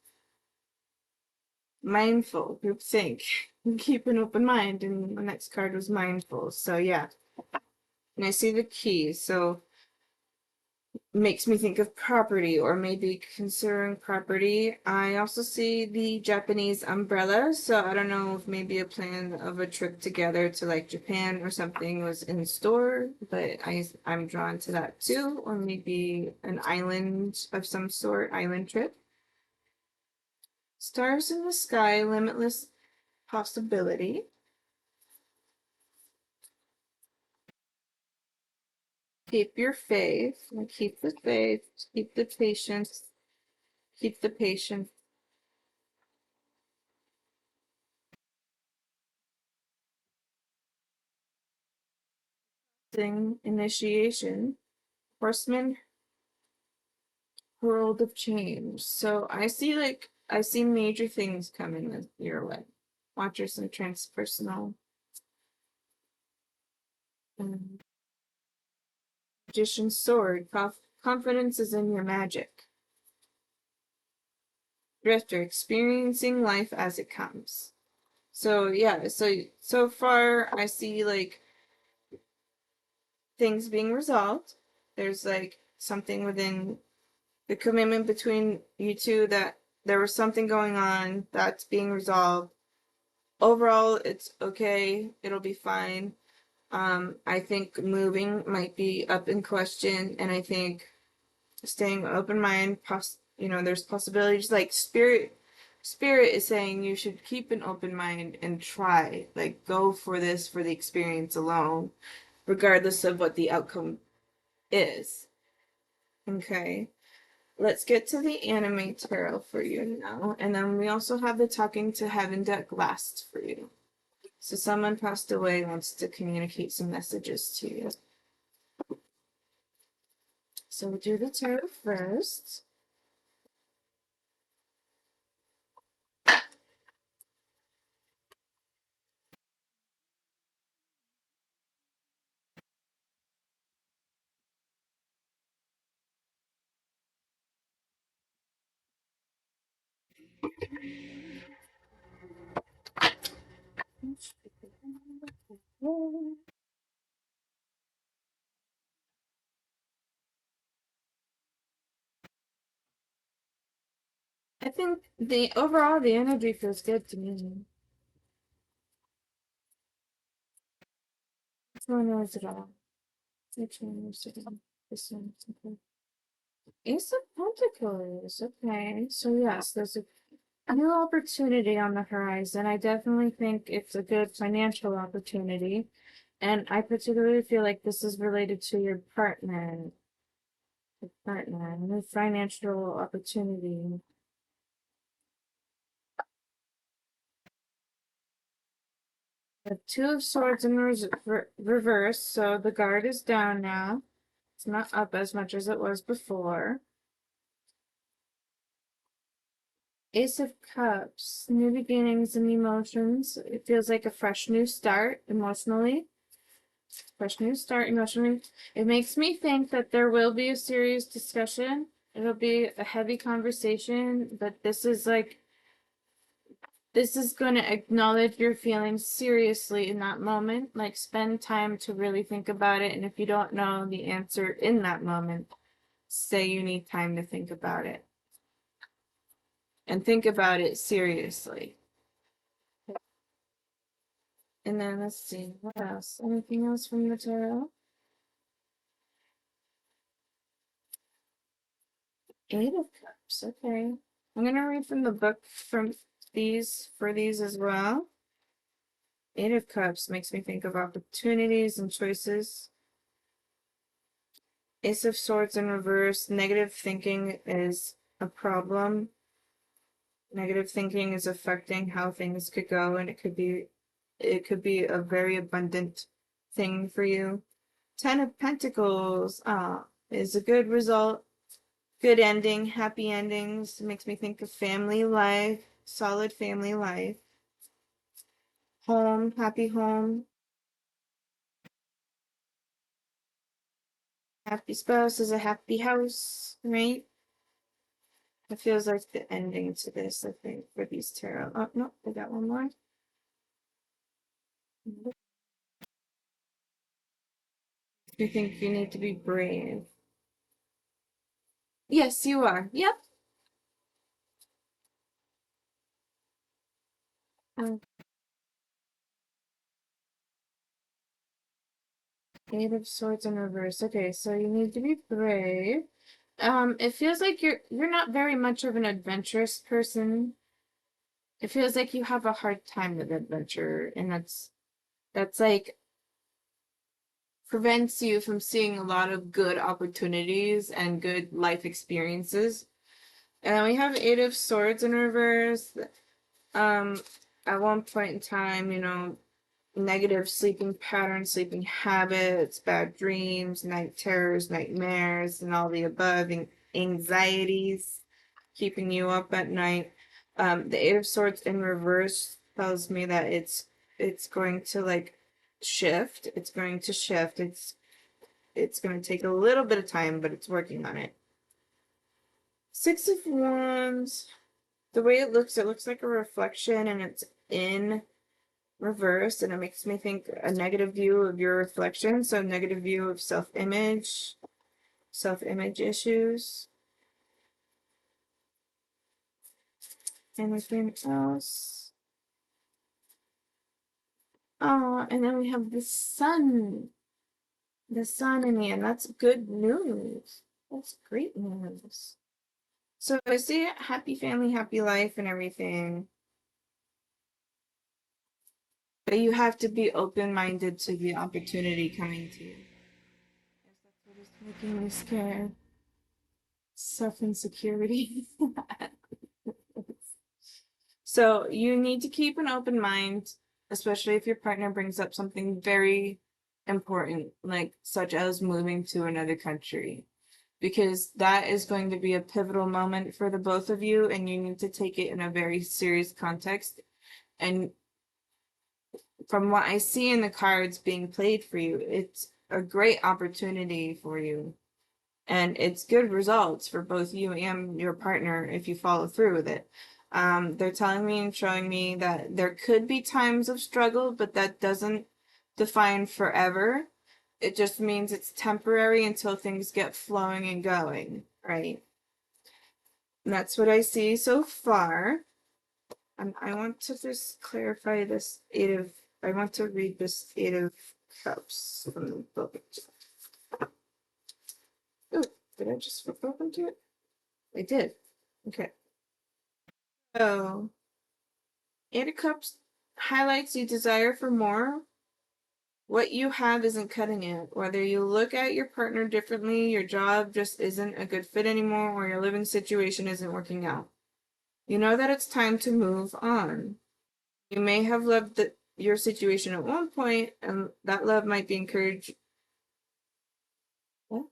Mindful, group think. Keep an open mind, and the next card was mindful. So yeah. And I see the keys, so makes me think of property or maybe considering property. I also see the Japanese umbrella, so I don't know if maybe a plan of a trip together to like Japan or something was in store, but I'm drawn to that too, or maybe an island of some sort, island trip. Stars in the sky, limitless possibility. Keep your faith, and keep the faith, keep the patience, keep the patience. Thing initiation. Horseman, world of change. So I see major things coming your way. Watch your some transpersonal um, magician's sword. Confidence is in your magic. Drifter, experiencing life as it comes. So yeah, so far I see like things being resolved. There's like something within the commitment between you two that there was something going on that's being resolved. Overall, it's okay. It'll be fine. I think moving might be up in question, and I think staying open mind, there's possibilities. Like spirit is saying you should keep an open mind and try, like, go for this for the experience alone, regardless of what the outcome is. Okay, let's get to the anime tarot for you now, and then we also have the talking to heaven deck last for you. So someone passed away wants to communicate some messages to you. So we'll do the tarot first. I think the overall the energy feels good to me. Which one is it all? Which one is it all? This one. Okay. Ace of Pentacles. Okay. So yes, there's a new opportunity on the horizon. I definitely think it's a good financial opportunity. And I particularly feel like this is related to your partner. Your partner. New financial opportunity. The Two of Swords in reverse, so the guard is down now. It's not up as much as it was before. Ace of Cups, new beginnings and emotions. It feels like a fresh new start emotionally. Fresh new start emotionally. It makes me think that there will be a serious discussion. It'll be a heavy conversation, but this is going to acknowledge your feelings seriously in that moment. Like, spend time to really think about it. And if you don't know the answer in that moment, say you need time to think about it. And think about it seriously. And then let's see, what else? Anything else from the tarot? Eight of Cups, okay. I'm gonna read from the book for these as well. Eight of Cups makes me think of opportunities and choices. Ace of Swords in reverse. Negative thinking is a problem. Negative thinking is affecting how things could go, and it could be a very abundant thing for you. Ten of Pentacles is a good result, good ending, happy endings. It makes me think of family life, solid family life. Home, happy home. Happy spouse is a happy house, right? It feels like the ending to this, I think, for these tarot. Oh, no, I got one more. You think you need to be brave. Yes, you are. Yep. Eight of Swords in reverse. Okay, so you need to be brave. It feels like you're not very much of an adventurous person. It feels like you have a hard time with adventure, and that's like prevents you from seeing a lot of good opportunities and good life experiences. And then we have Eight of Swords in reverse. Um, at one point in time, negative sleeping patterns, sleeping habits, bad dreams, night terrors, nightmares, and all the above, and anxieties keeping you up at night. The Eight of Swords in reverse tells me that it's going to like shift. It's going to shift. It's going to take a little bit of time, but it's working on it. Six of Wands. The way it looks like a reflection, and it's in reverse, and it makes me think a negative view of your reflection, so negative view of self-image issues. Anything else? Oh, and then we have the sun in the end. That's good news. That's great news. So I see happy family, happy life and everything, but you have to be open-minded to the opportunity coming to you. Yes, that's what is making me scared. Self-insecurity. So you need to keep an open mind, especially if your partner brings up something very important, like such as moving to another country, because that is going to be a pivotal moment for the both of you, and you need to take it in a very serious context. And from what I see in the cards being played for you, it's a great opportunity for you. And it's good results for both you and your partner if you follow through with it. They're telling me and showing me that there could be times of struggle, but that doesn't define forever. It just means it's temporary until things get flowing and going, right? And that's what I see so far. And I want to just clarify this I want to read this Eight of Cups from the book. Oh, did I just flip open to it? I did. Okay. So, Eight of Cups highlights you desire for more. What you have isn't cutting it. Whether you look at your partner differently, your job just isn't a good fit anymore, or your living situation isn't working out. You know that it's time to move on. You may have your situation at one point, and that love might be encouraged. What?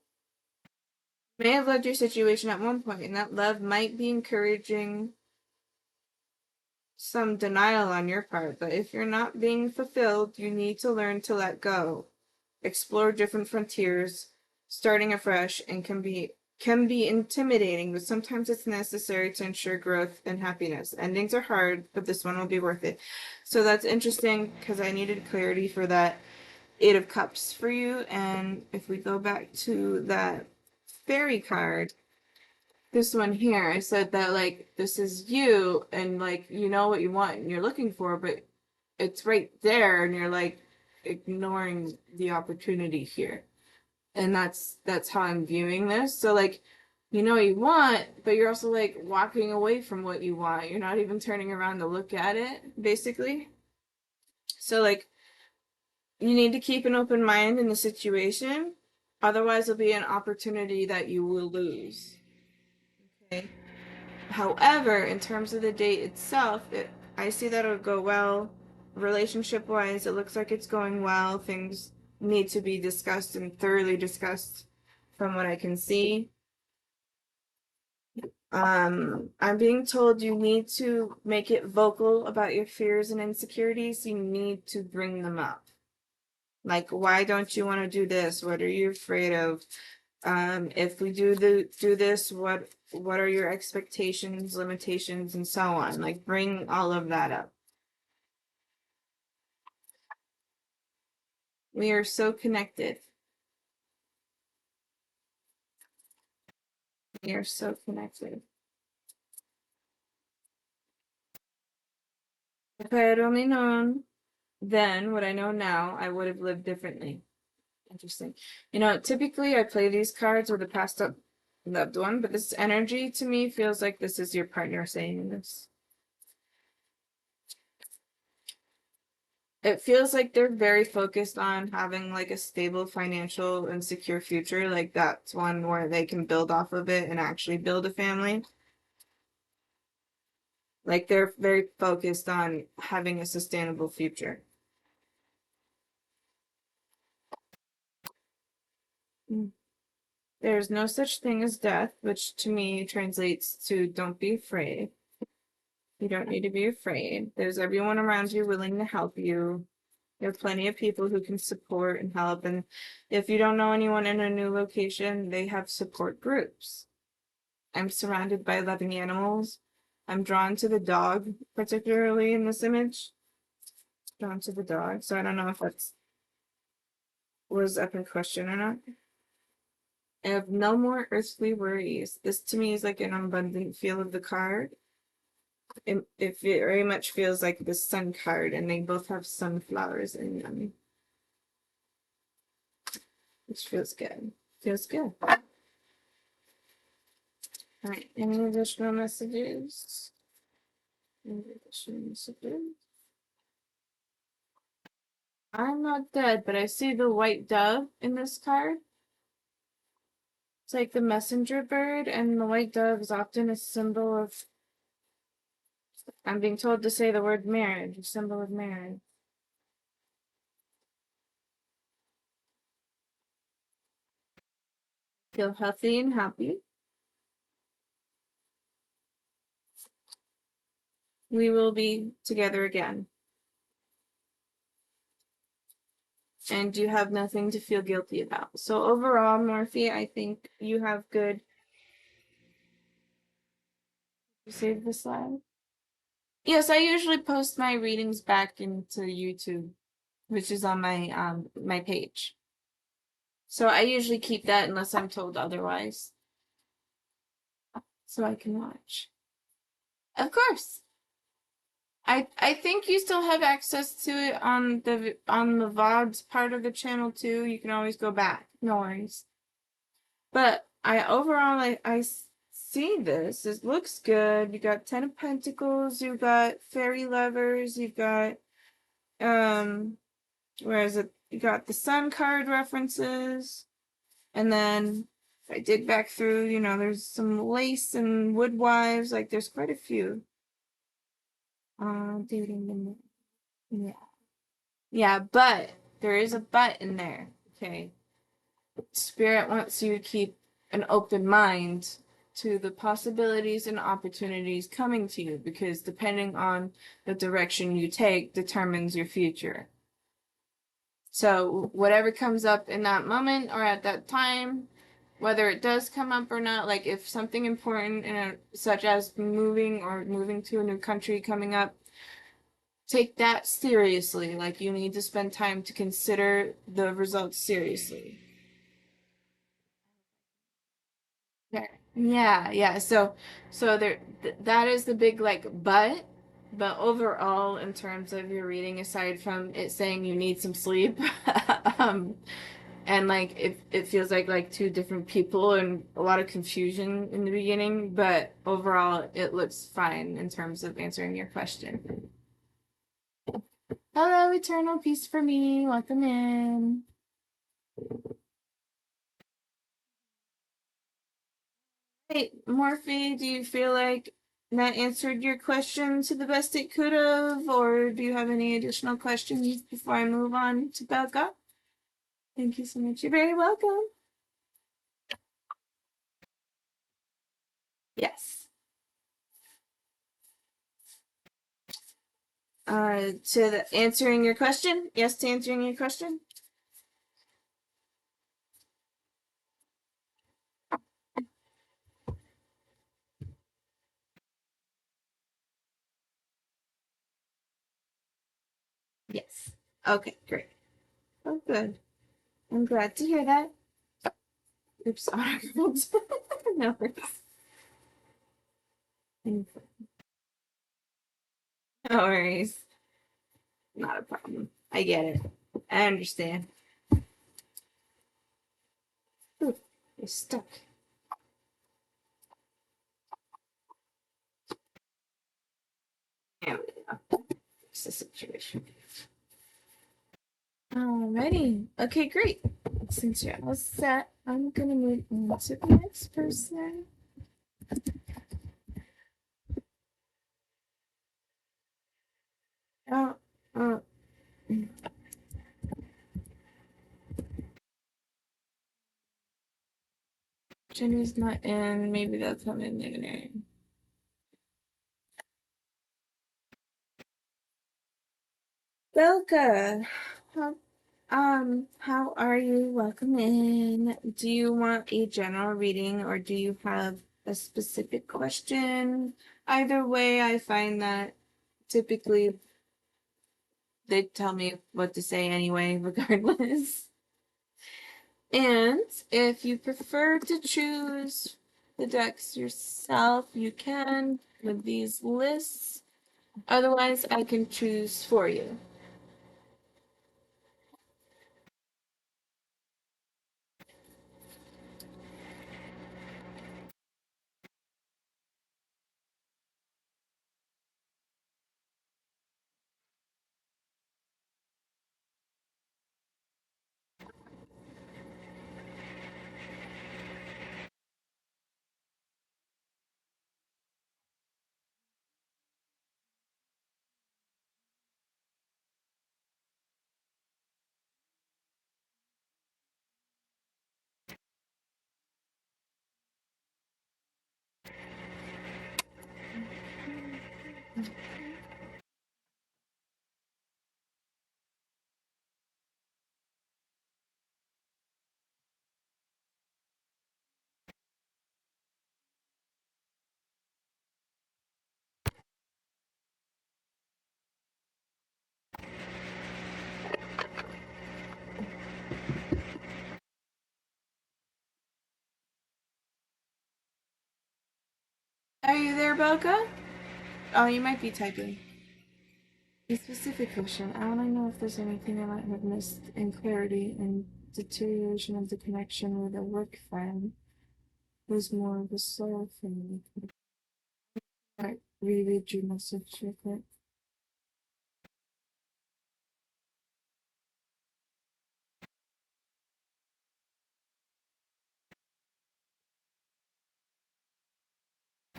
May have loved your situation at one point, and that love might be encouraging some denial on your part. But if you're not being fulfilled, you need to learn to let go, explore different frontiers, starting afresh, and can be intimidating, but sometimes it's necessary to ensure growth and happiness. Endings are hard, but this one will be worth it. So that's interesting because I needed clarity for that Eight of Cups for you. And if we go back to that fairy card, this one here, I said that like this is you and like you know what you want and you're looking for, but it's right there and you're like ignoring the opportunity here. And that's how I'm viewing this. So like you know what you want, but you're also like walking away from what you want. You're not even turning around to look at it, basically. So like you need to keep an open mind in the situation. Otherwise it'll be an opportunity that you will lose. Okay. However, in terms of the date itself, I see that it'll go well. Relationship wise, it looks like it's going well. Things need to be discussed and thoroughly discussed from what I can see. I'm being told you need to make it vocal about your fears and insecurities. You need to bring them up. Like, why don't you want to do this? What are you afraid of? If we do this, what are your expectations, limitations, and so on? Like, bring all of that up. We are so connected. We are so connected. If I had only known then what I know now, I would have lived differently. Interesting. You know, typically I play these cards with a passed up loved one, but this energy to me feels like this is your partner saying this. It feels like they're very focused on having like a stable financial and secure future. Like that's one where they can build off of it and actually build a family. Like they're very focused on having a sustainable future. There's no such thing as death, which to me translates to don't be afraid. You don't need to be afraid. There's everyone around you willing to help you. There are plenty of people who can support and help. And if you don't know anyone in a new location, they have support groups. I'm surrounded by loving animals. I'm drawn to the dog, particularly in this image. Drawn to the dog. So I don't know if that's was up in question or not. I have no more earthly worries. This to me is like an abundant feel of the card. It very much feels like the sun card, and they both have sunflowers in them. Which feels good. Feels good. Alright, any additional messages? Any additional messages? I'm not dead, but I see the white dove in this card. It's like the messenger bird, and the white dove is often a symbol of. I'm being told to say the word marriage, a symbol of marriage. Feel healthy and happy. We will be together again. And you have nothing to feel guilty about. So overall, Morphe, I think you have good. You saved the slide? Yes, I usually post my readings back into YouTube, which is on my page. So I usually keep that unless I'm told otherwise. So I can watch. Of course. I think you still have access to it on the VODs part of the channel too. You can always go back. No worries. But I see this. It looks good. You got Ten of Pentacles, you got Fairy Lovers, you got where is it? You got the Sun card references. And then if I dig back through, you know, there's some lace and woodwives, like there's quite a few. Dating them. Yeah. Yeah, but there is a but in there. Okay. Spirit wants you to keep an open mind to the possibilities and opportunities coming to you because depending on the direction you take determines your future. So, whatever comes up in that moment or at that time, whether it does come up or not, like if something important such as moving to a new country coming up, take that seriously. Like you need to spend time to consider the results seriously. Okay. Yeah, yeah. So that is the big like but overall in terms of your reading, aside from it saying you need some sleep, um, and like it feels like two different people and a lot of confusion in the beginning, but overall it looks fine in terms of answering your question. Hello, eternal peace for me. Welcome in. Hey, Morphe, do you feel like that answered your question to the best it could have, or do you have any additional questions before I move on to Becca? Thank you so much. You're very welcome. Yes. Answering your question? Yes to answering your question? Yes. Okay, great. Oh, good. I'm glad to hear that. Oops, no worries. No worries. Not a problem. I get it. I understand. Ooh, you're stuck. There we go. Fix the situation. Alrighty. Okay, great. Since you're all set, I'm gonna move on to the next person. Oh, oh. Jenny's not in. Maybe that's not in there. Belka, how are you? Welcome in. Do you want a general reading or do you have a specific question? Either way, I find that typically they tell me what to say anyway, regardless. And if you prefer to choose the decks yourself, you can with these lists. Otherwise, I can choose for you. Are you there, Belka? Oh, you might be typing. A specific question. I want to know if there's anything I might have missed in clarity and deterioration of the connection with a work friend who's more of a soul family. I reread your message real quick.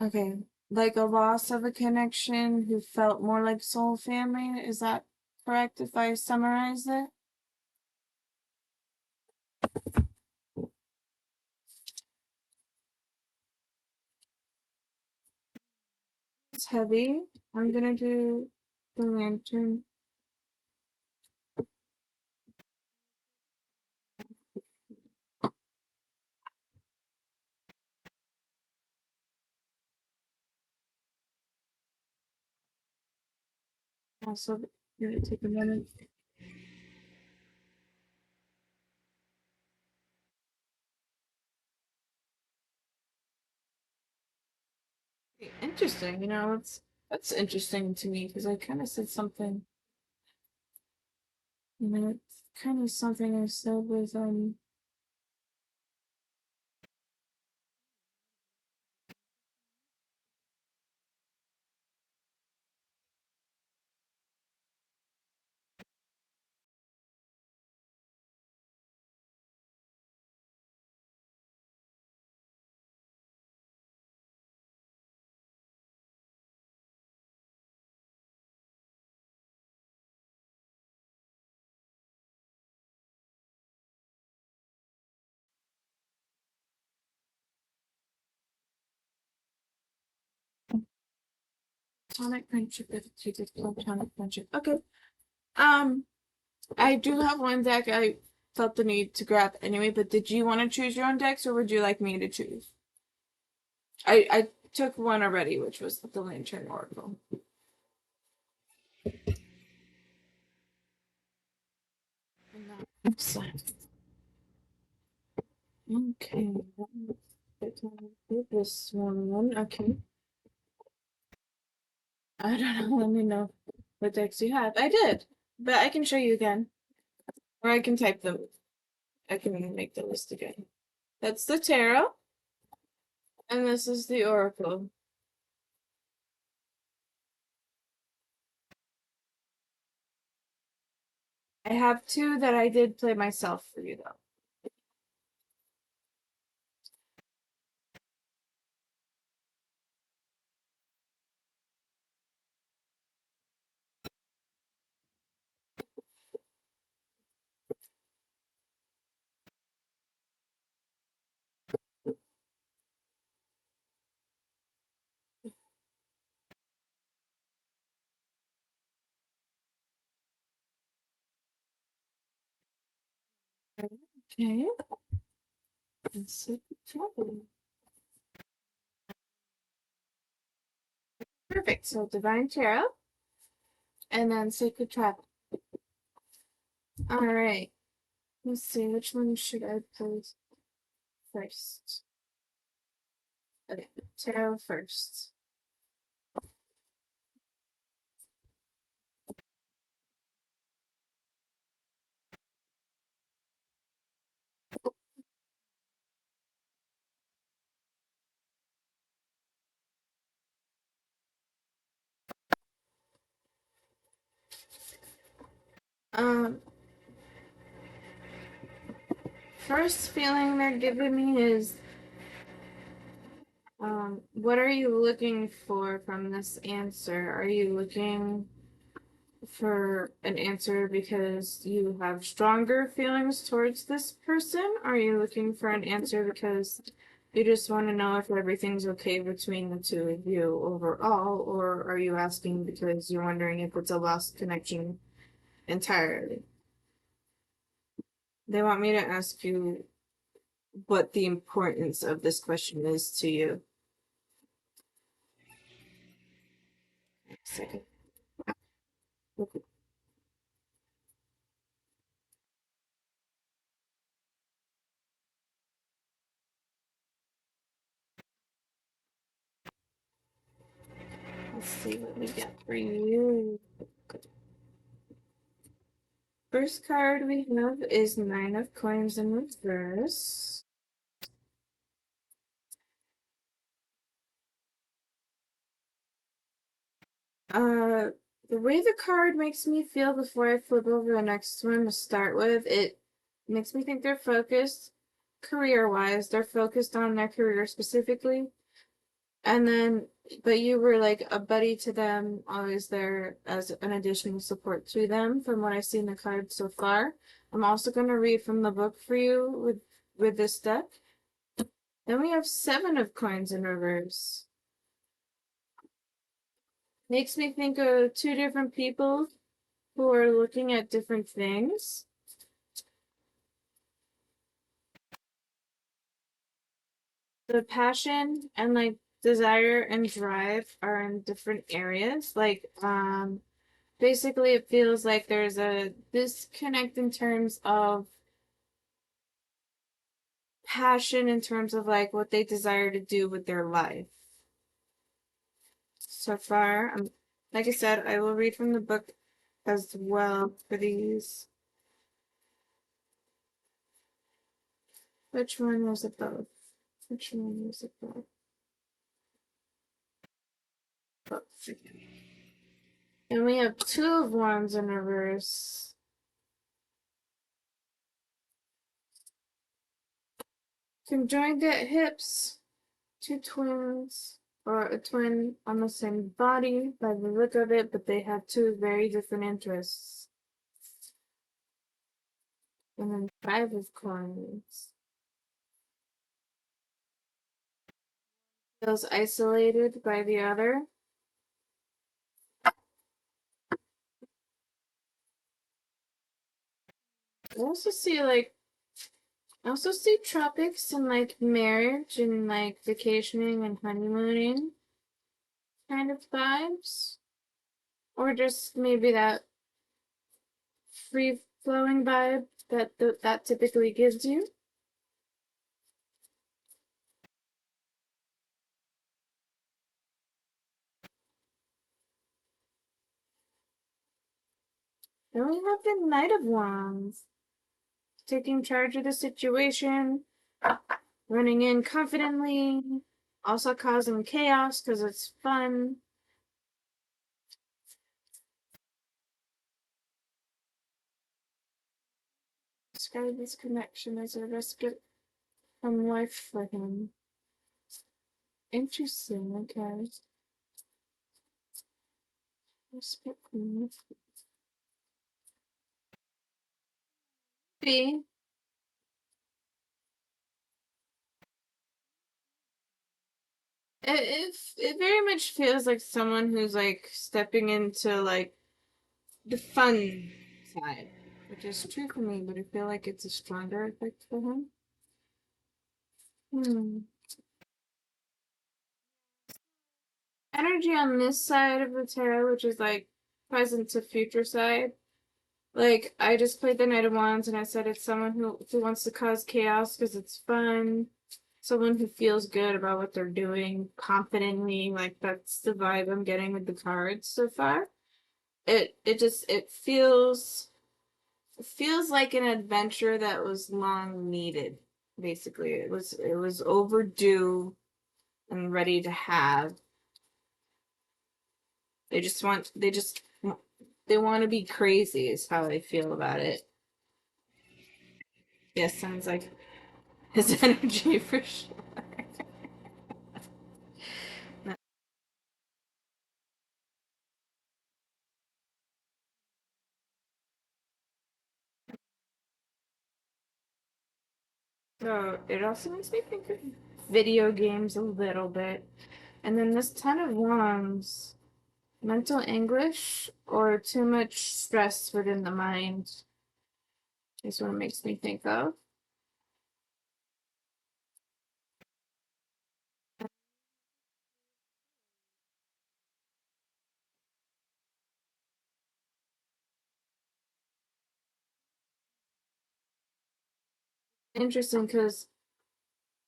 Okay, like a loss of a connection who felt more like soul family. Is that correct if I summarize it? It's heavy. I'm gonna do the lantern. Also, gonna take a minute. Interesting, you know, that's interesting to me because I kind of said something, you know, it's kind of something I said with platonic friendship if it's a platonic friendship. Okay. Um, I do have one deck I felt the need to grab anyway, but did you want to choose your own decks or would you like me to choose? I took one already, which was the Lantern Oracle. Okay. This one. Okay. I don't know. Let me know what decks you have. I did, but I can show you again, or I can type them. I can make the list again. That's the tarot, and this is the oracle. I have two that I did play myself for you though. Okay. And Sacred Trouble. Perfect. So Divine Tarot, and then Sacred Travel. All right. Let's see. Which one should I play first? Okay. Tarot first. Um, First feeling they're giving me is, what are you looking for from this answer? Are you looking for an answer because you have stronger feelings towards this person? Are you looking for an answer because you just want to know if everything's okay between the two of you overall? Or are you asking because you're wondering if it's a lost connection entirely? They want me to ask you what the importance of this question is to you. Second. Okay. Let's see what we get for you. First card we have is Nine of Coins in reverse. The way the card makes me feel before I flip over the next one to start with, it makes me think they're focused career-wise. They're focused on their career specifically. And then, but you were like a buddy to them, always there as an additional support to them, from what I've seen in the cards so far. I'm also going to read from the book for you with this deck. Then we have 7 of coins in reverse. Makes me think of 2 different people who are looking at different things. The passion and like desire and drive are in different areas. Like, basically it feels like there's a disconnect in terms of passion, in terms of like what they desire to do with their life. So far, like I said, I will read from the book as well for these. Which one was it both? Which one was it both? Both. And we have 2 of Wands in reverse. Conjoined at hips. 2 twins, or a twin on the same body by the look of it, but they have 2 very different interests. And then 5 of coins. Feels isolated by the other. I also see tropics and like marriage and like vacationing and honeymooning kind of vibes. Or just maybe that free flowing vibe that typically gives you. Then we have the Knight of Wands, taking charge of the situation, running in confidently, also causing chaos because it's fun. Describe this connection as a respite from life for him. Interesting, okay. Respite from life. B. It very much feels like someone who's like stepping into like the fun side, which is true for me, but I feel like it's a stronger effect for him. Energy on this side of the tarot, which is like present to future side. Like, I just played the Knight of Wands and I said it's someone who wants to cause chaos because it's fun. Someone who feels good about what they're doing confidently. Like, that's the vibe I'm getting with the cards so far. It feels like an adventure that was long needed. Basically, it was overdue and ready to have. They want to be crazy is how I feel about it. Yes, sounds like his energy for sure. So it also makes me think of video games a little bit. And then this Ten of Wands, mental anguish or too much stress within the mind is what it makes me think of. Interesting because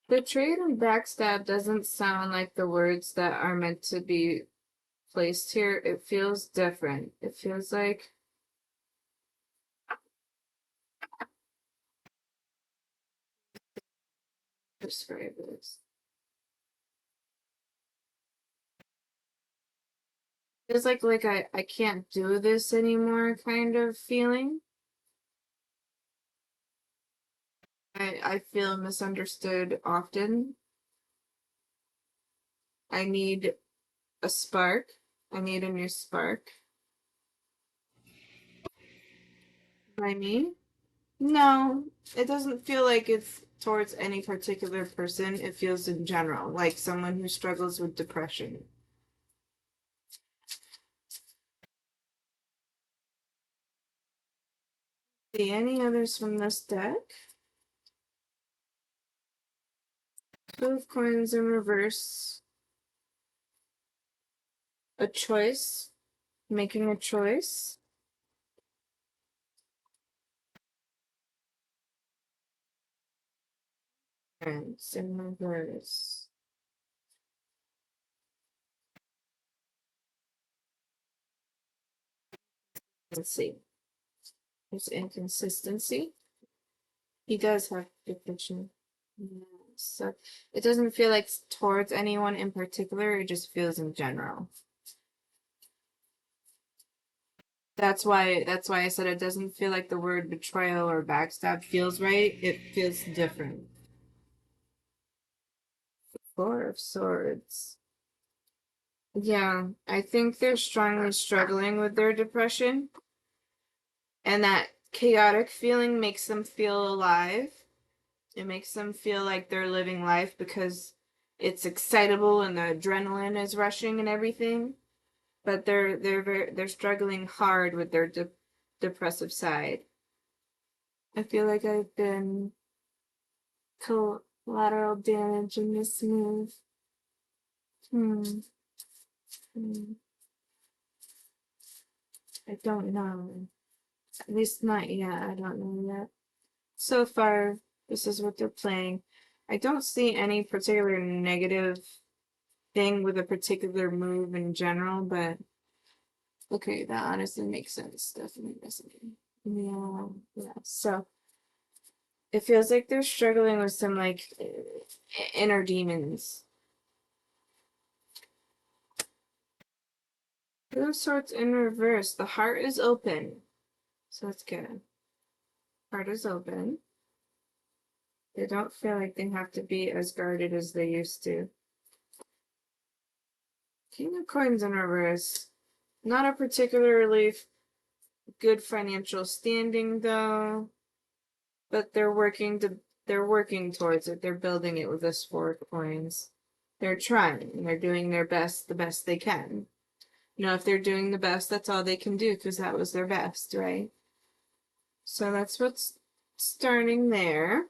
betrayed and backstab doesn't sound like the words that are meant to be placed here. It feels different. It feels like, describe this. It's like I can't do this anymore kind of feeling. I feel misunderstood often. I need a spark. I need a new spark. By me? No, it doesn't feel like it's towards any particular person. It feels in general, like someone who struggles with depression. See any others from this deck? Two of coins in reverse. A choice. Making a choice. And in reverse. Let's see. There's inconsistency. He does have depression. Yeah, so it doesn't feel like it's towards anyone in particular, it just feels in general. That's why I said it doesn't feel like the word betrayal or backstab feels right. It feels different. Four of Swords. Yeah, I think they're strongly struggling with their depression, and that chaotic feeling makes them feel alive. It makes them feel like they're living life because it's excitable and the adrenaline is rushing and everything. But they're struggling hard with their depressive side. I feel like I've been collateral damage in this move. Hmm. Hmm. I don't know. At least not yet. I don't know yet. So far, this is what they're playing. I don't see any particular negative thing with a particular move in general, but okay, that honestly makes sense. Definitely resonating. Yeah, yeah. So it feels like they're struggling with some like inner demons. Two of Swords in reverse. The heart is open, so it's good. Heart is open. They don't feel like they have to be as guarded as they used to. King of Coins in reverse. Not a particularly good financial standing though, but they're working towards it. They're building it with this Four of Coins. They're trying. They're doing their best, the best they can. You know, if they're doing the best, that's all they can do because that was their best, right? So that's what's starting there.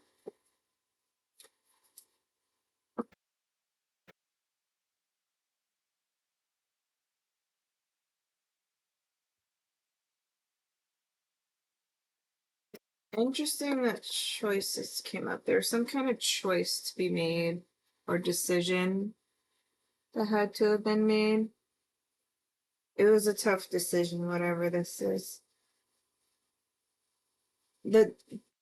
Interesting that choices came up. There's some kind of choice to be made or decision that had to have been made. It was a tough decision, whatever this is. The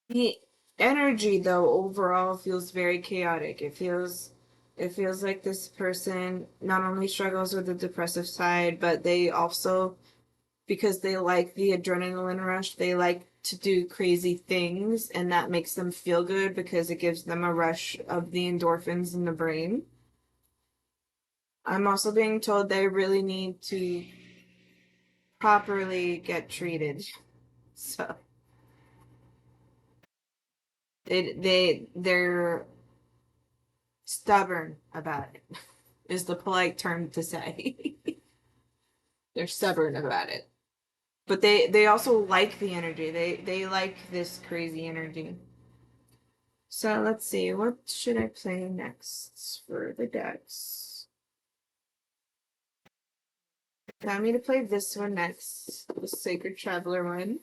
the energy though overall feels very chaotic. It feels like this person not only struggles with the depressive side, but they also, because they like the adrenaline rush, they like to do crazy things, and that makes them feel good because it gives them a rush of the endorphins in the brain. I'm also being told they really need to properly get treated. So they're stubborn about it, is the polite term to say. They're stubborn about it. But they also like the energy. They like this crazy energy. So let's see, what should I play next for the decks? Allow me to play this one next, the Sacred Traveler one.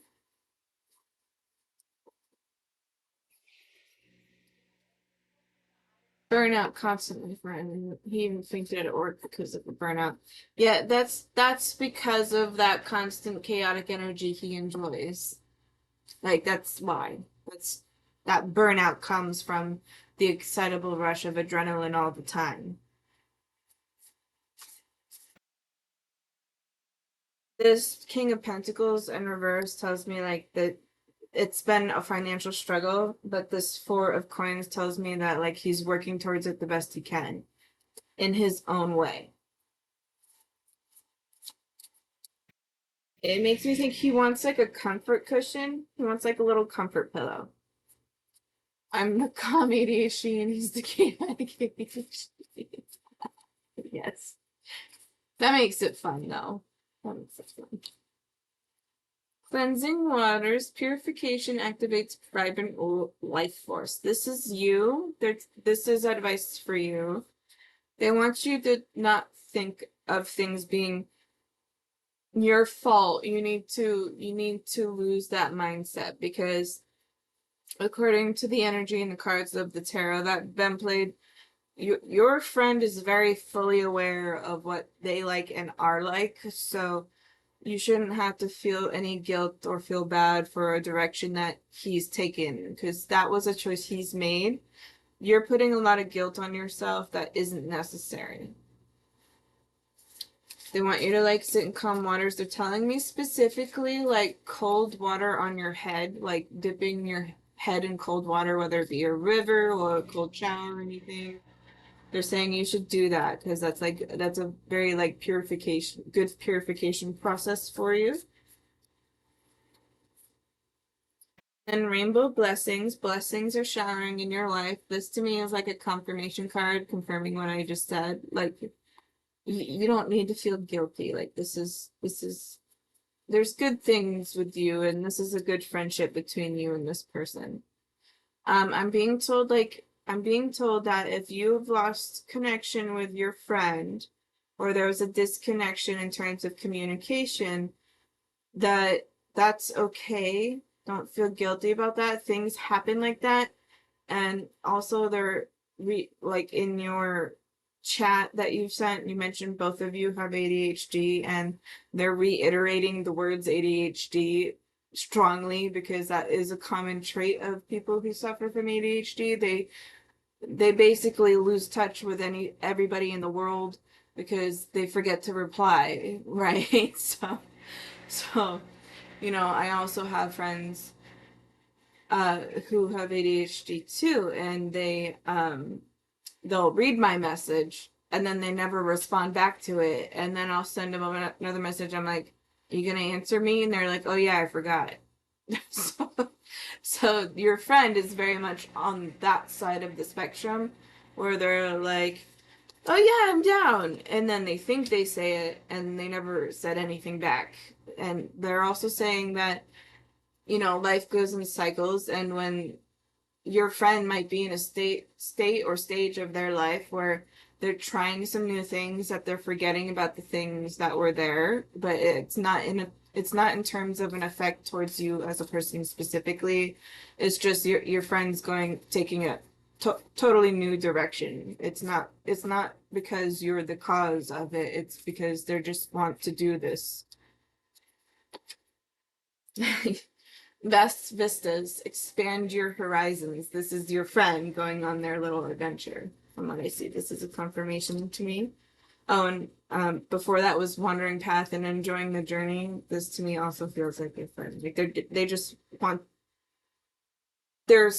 Burnout constantly, friend. He even fainted at work because of the burnout. Yeah, that's because of that constant chaotic energy he enjoys. Like that's why. That's that burnout comes from the excitable rush of adrenaline all the time. This King of Pentacles in reverse tells me like that it's been a financial struggle, but this Four of Coins tells me that like he's working towards it the best he can. in his own way. It makes me think he wants like a comfort cushion. He wants like a little comfort pillow. I'm the calm ADHD and he's the chaotic ADHD. Yes. That makes it fun though. That makes it fun. Cleansing waters, purification activates vibrant life force. This is you. This is advice for you. They want you to not think of things being your fault. You need to lose that mindset, because according to the energy and the cards of the tarot that Ben played, your friend is very fully aware of what they like and are like, so you shouldn't have to feel any guilt or feel bad for a direction that he's taken, because that was a choice he's made. You're putting a lot of guilt on yourself that isn't necessary. They want you to like sit in calm waters. They're telling me specifically like cold water on your head, like dipping your head in cold water, whether it be a river or a cold shower or anything. They're saying you should do that because that's a very like good purification process for you. And rainbow blessings. Blessings are showering in your life. This to me is like a confirmation card confirming what I just said. Like you don't need to feel guilty. Like this is there's good things with you, and this is a good friendship between you and this person. I'm being told that if you've lost connection with your friend, or there was a disconnection in terms of communication, that's okay. Don't feel guilty about that. Things happen like that. And also they're like in your chat that you've sent, you mentioned both of you have ADHD, and they're reiterating the words ADHD strongly because that is a common trait of people who suffer from ADHD. They basically lose touch with everybody in the world because they forget to reply, right? So I also have friends who have ADHD too, and they'll read my message and then they never respond back to it, and then I'll send them another message. I'm like, "Are you gonna answer me?" And they're like, "Oh yeah, I forgot." so your friend is very much on that side of the spectrum, where they're like, "Oh yeah, I'm down," and then they think they say it and they never said anything back. And they're also saying that life goes in cycles, and when your friend might be in a state or stage of their life where they're trying some new things, that they're forgetting about the things that were there, but it's not in terms of an effect towards you as a person specifically. It's just your friend's taking a totally new direction. It's not because you're the cause of it. It's because they just want to do this. Vast vistas, expand your horizons. This is your friend going on their little adventure. From what I see, this is a confirmation to me. Oh, and before that was wandering path and enjoying the journey. This to me also feels like a friend. Like they just want, they're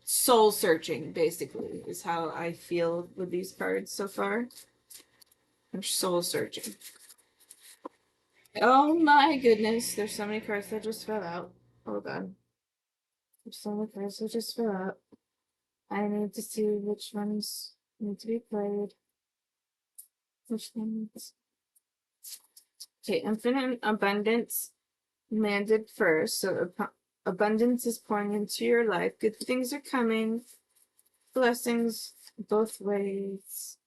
soul searching. Basically, is how I feel with these cards so far. They're soul searching. Oh my goodness, there's so many cards that just fell out. Oh god. There's so many cards that just fell out. I need to see which ones need to be played. Which ones? Okay, infinite abundance landed first. So abundance is pouring into your life. Good things are coming. Blessings both ways.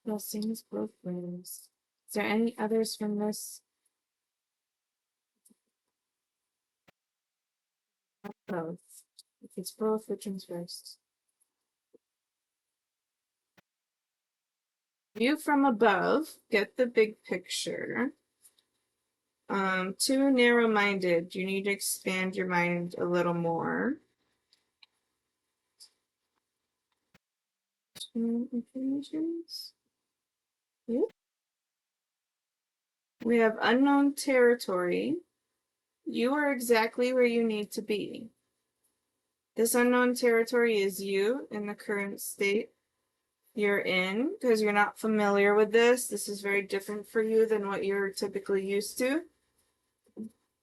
Blessings both ways. Is there any others from this? Both. If it's both, which one's first? View from above. Get the big picture. Too narrow-minded. You need to expand your mind a little more. Informations. We have unknown territory. You are exactly where you need to be. This unknown territory is you in the current state. you're in because you're not familiar with this. This is very different for you than what you're typically used to.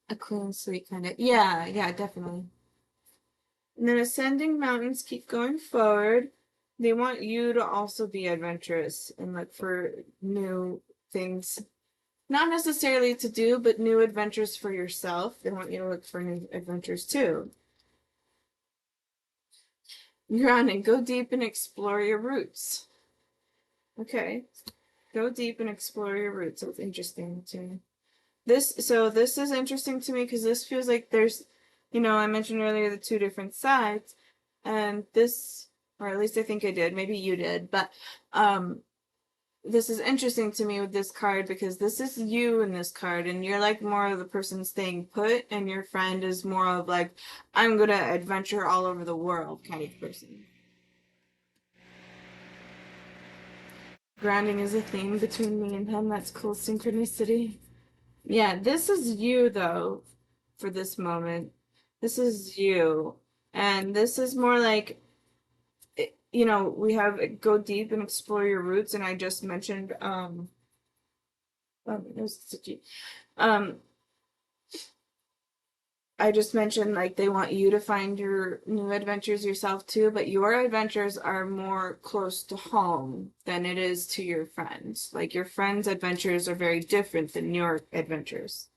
A clean sweep kind of. Yeah, yeah, definitely. And then ascending mountains keep going forward. They want you to also be adventurous and look for new things. Not necessarily to do, but new adventures for yourself. They want you to look for new adventures too. Grounding, go deep and explore your roots. Okay. Go deep and explore your roots. That's interesting to me. This is interesting to me because this feels like there's, I mentioned earlier the two different sides, and this, or at least I think I did, maybe you did, but this is interesting to me with this card because this is you in this card, and you're like more of the person staying put, and your friend is more of like, I'm gonna adventure all over the world kind of person. Grounding is a theme between me and him. That's cool synchronicity. Yeah, this is you though, for this moment. This is you. And this is more like, we have go deep and explore your roots. And I just mentioned, it was Twitchy. Um, I just mentioned like they want you to find your new adventures yourself too, but your adventures are more close to home than it is to your friends. Like your friends' adventures are very different than your adventures.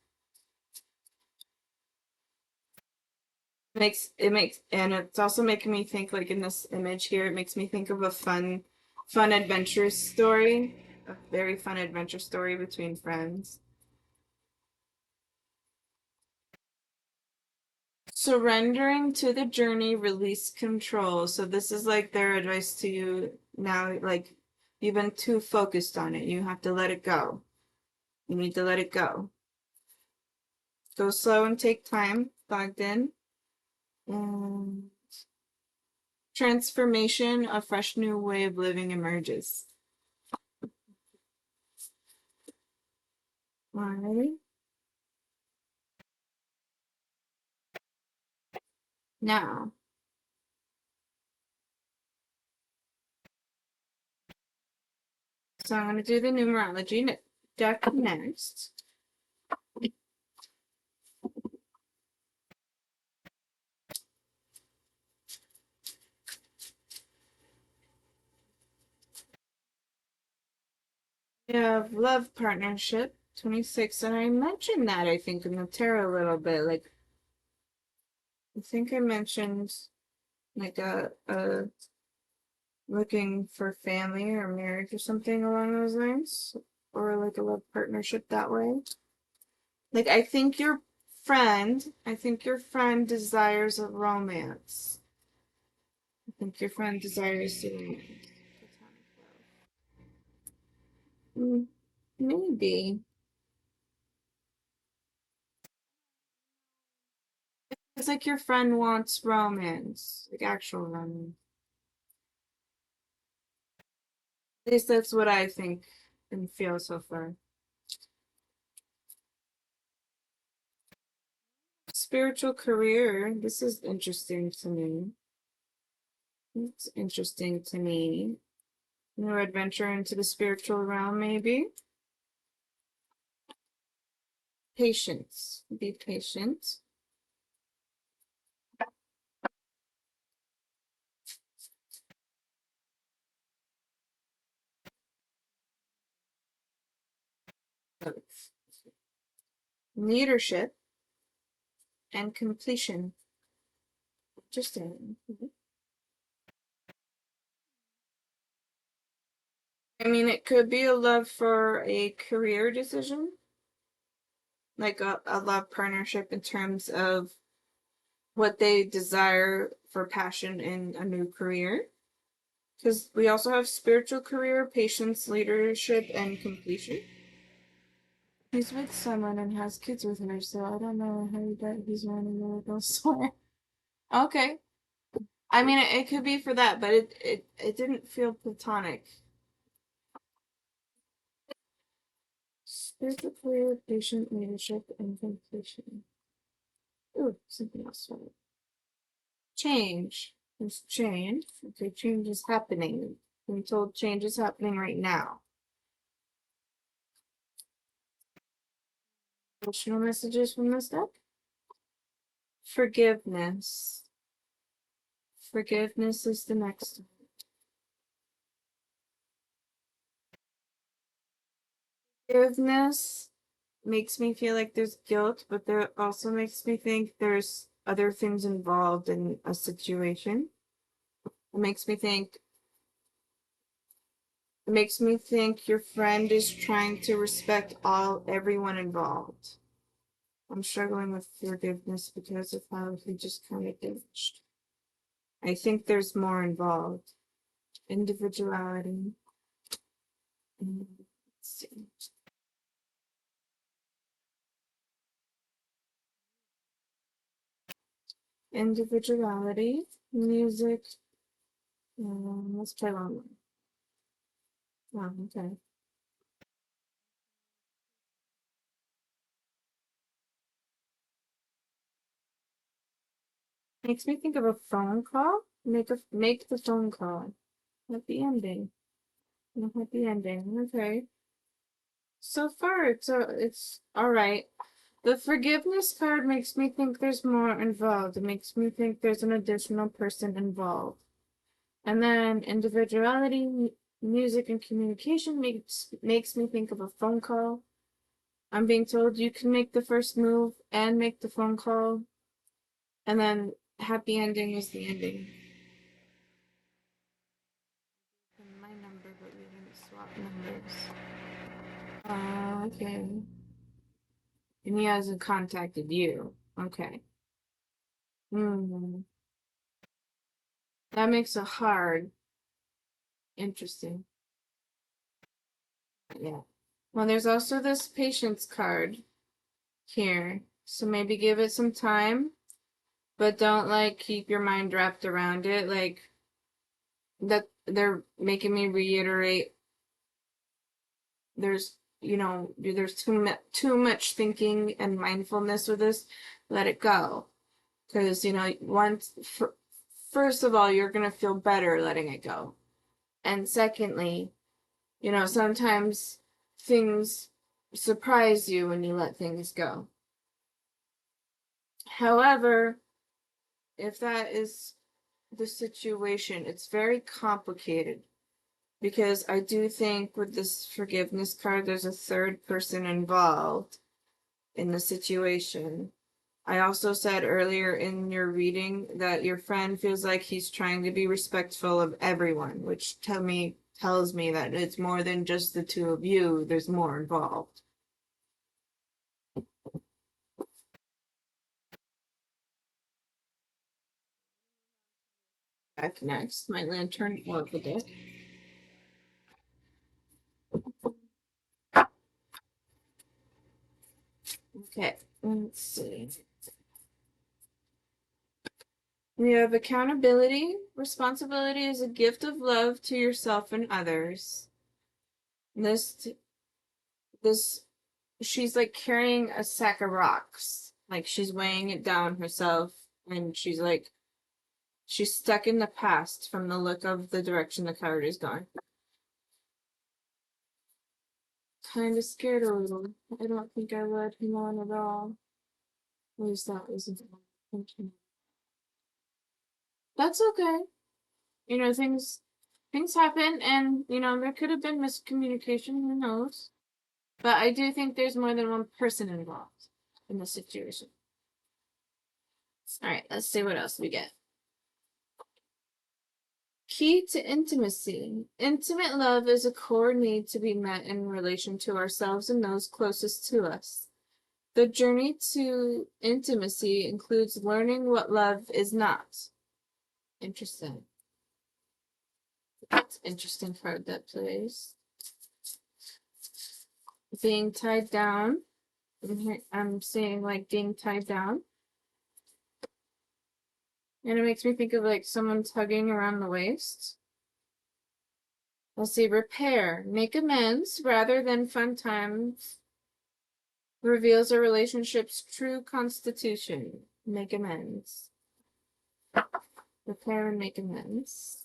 And it's also making me think like in this image here, it makes me think of a fun adventure story, a very fun adventure story between friends. Surrendering to the journey, release control. So this is like their advice to you now, like you've been too focused on it. You have to let it go. You need to let it go. Go slow and take time, logged in. And transformation, a fresh new way of living emerges. All right. Now, so I'm going to do the numerology deck next. We have love partnership 26, and I mentioned that I think in the tarot a little bit. Like, I think I mentioned like a looking for family or marriage or something along those lines, or like a love partnership that way. Like, I think your friend desires a romance. I think your friend desires to romance. Maybe. It's like your friend wants romance, like actual romance. At least that's what I think and feel so far. Spiritual career. This is interesting to me. It's interesting to me. New adventure into the spiritual realm, maybe. Patience. Be patient. Leadership and completion. Interesting. I mean, it could be a love for a career decision, like a love partnership in terms of what they desire for passion in a new career. Because we also have spiritual career, patience, leadership, and completion. He's with someone and has kids with her, so I don't know how that he's running away elsewhere. Okay. I mean, it could be for that, but it didn't feel platonic. Spiritual career, patient, leadership, and completion. Ooh, something else. Change. There's change. Okay, change is happening. I'm told change is happening right now. Additional messages from this deck. Forgiveness. Forgiveness is the next one. Forgiveness makes me feel like there's guilt, but there also makes me think there's other things involved in a situation. It makes me think your friend is trying to respect everyone involved. I'm struggling with forgiveness because of how he just kind of ditched. I think there's more involved. Individuality. Let's see. Individuality, music. Let's try one more. Oh, okay. Makes me think of a phone call. Make the phone call. Happy ending. Happy ending. Okay. So far, it's all right. The forgiveness card makes me think there's more involved. It makes me think there's an additional person involved. And then individuality, music, and communication makes me think of a phone call. I'm being told you can make the first move and make the phone call. And then happy ending is the ending. My number, but we didn't swap numbers. Okay. And he hasn't contacted you. Okay. That makes it hard. Interesting. Yeah. Well, there's also this patience card here. So maybe give it some time, but don't like keep your mind wrapped around it. Like that they're making me reiterate there's too much thinking and mindfulness with this. Let it go. Because first of all, you're gonna feel better letting it go. And secondly, sometimes things surprise you when you let things go. However, if that is the situation, it's very complicated because I do think with this forgiveness card, there's a third person involved in the situation. I also said earlier in your reading that your friend feels like he's trying to be respectful of everyone, which tells me that it's more than just the two of you, there's more involved. Back next, my lantern or the deck. Okay, let's see. We have accountability. Responsibility is a gift of love to yourself and others. This, she's like carrying a sack of rocks. Like she's weighing it down herself, and she's stuck in the past from the look of the direction the card is going. Kind of scared a little. I don't think I led him on at all. At least that wasn't my intention. That's okay. Things happen, and there could have been miscommunication. Who knows? But I do think there's more than one person involved in the situation. All right, let's see what else we get. Key to intimacy. Intimate love is a core need to be met in relation to ourselves and those closest to us. The journey to intimacy includes learning what love is not. Interesting. That's an interesting card that plays. Being tied down. I'm saying like being tied down. And it makes me think of like someone tugging around the waist. Let's see, repair. Make amends rather than fun times. Reveals a relationship's true constitution. Make amends. Repair and make amends.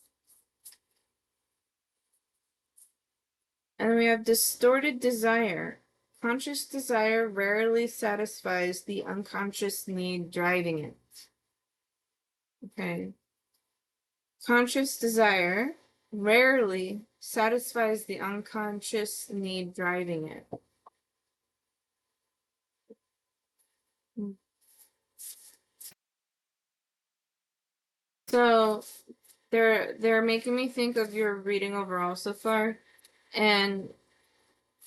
And then we have distorted desire. Conscious desire rarely satisfies the unconscious need driving it. Okay. Conscious desire rarely satisfies the unconscious need driving it. So they're making me think of your reading overall so far, and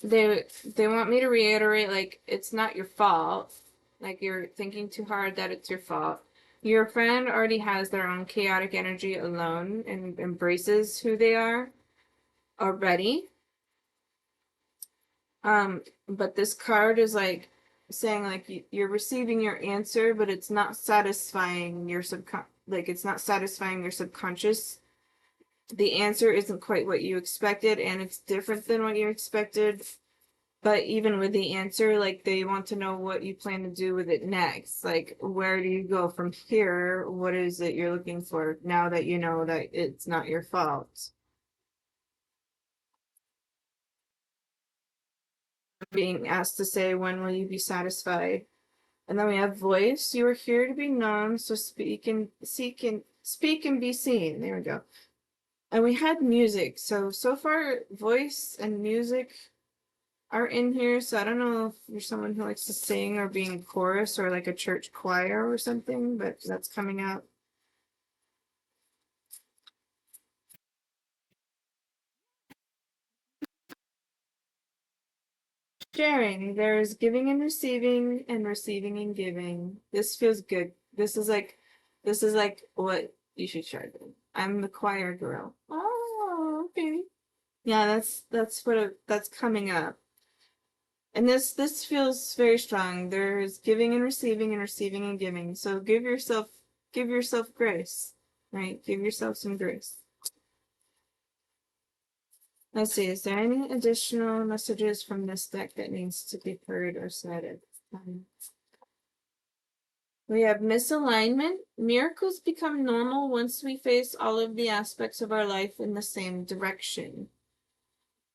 they want me to reiterate, like, it's not your fault. Like, you're thinking too hard that it's your fault. Your friend already has their own chaotic energy alone and embraces who they are already. But this card is like saying, like, you're receiving your answer, but it's not satisfying your it's not satisfying your subconscious. The answer isn't quite what you expected, and it's different than what you expected. But even with the answer, like, they want to know what you plan to do with it next. Like, where do you go from here? What is it you're looking for now that you know that it's not your fault? Being asked to say, when will you be satisfied? And then we have voice. You are here to be known, so speak and seek and speak and be seen. There we go. And we had music. So far, voice and music are in here. So I don't know if you're someone who likes to sing or be in chorus or like a church choir or something, but that's coming out. Sharing. There's giving and receiving and giving. This feels good. This is like what you should try doing. I'm the choir girl. Oh, okay. Yeah, that's that's coming up. And this feels very strong. There's giving and receiving and giving. So give yourself grace, right? Give yourself some grace. Let's see, is there any additional messages from this deck that needs to be heard or said at this time? We have misalignment. Miracles become normal once we face all of the aspects of our life in the same direction.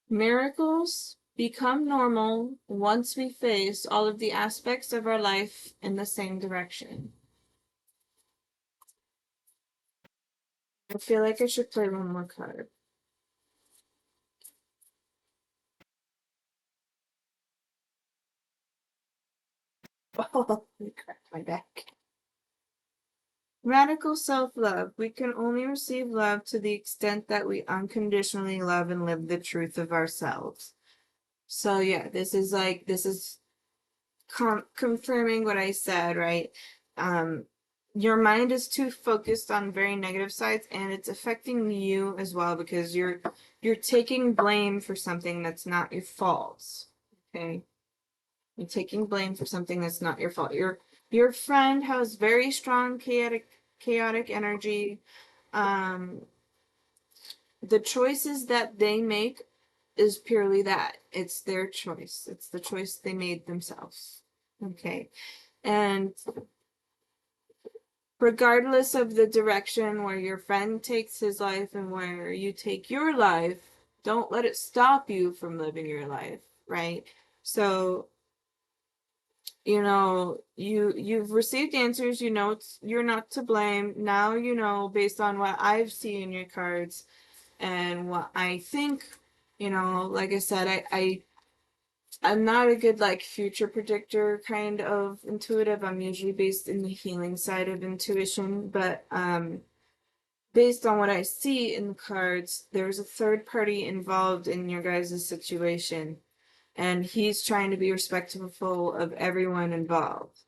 Miracles become normal once we face all of the aspects of our life in the same direction. I feel like I should play one more card. Oh, I cracked my back. Radical self-love. We can only receive love to the extent that we unconditionally love and live the truth of ourselves. So yeah, this is confirming what I said, right? Your mind is too focused on very negative sides, and it's affecting you as well because you're taking blame for something that's not your fault. Okay? You're taking blame for something that's not your fault. Your friend has very strong chaotic energy. Um, the choices that they make is purely that. It's their choice. It's the choice they made themselves. Okay. And regardless of the direction where your friend takes his life and where you take your life, don't let it stop you from living your life, right? So, you know, you've received answers, you know you're not to blame. Now you know, based on what I've seen in your cards and what I think, you know, like I said, I'm not a good like future predictor kind of intuitive. I'm usually based in the healing side of intuition, but based on what I see in the cards, there's a third party involved in your guys' situation, and he's trying to be respectful of everyone involved,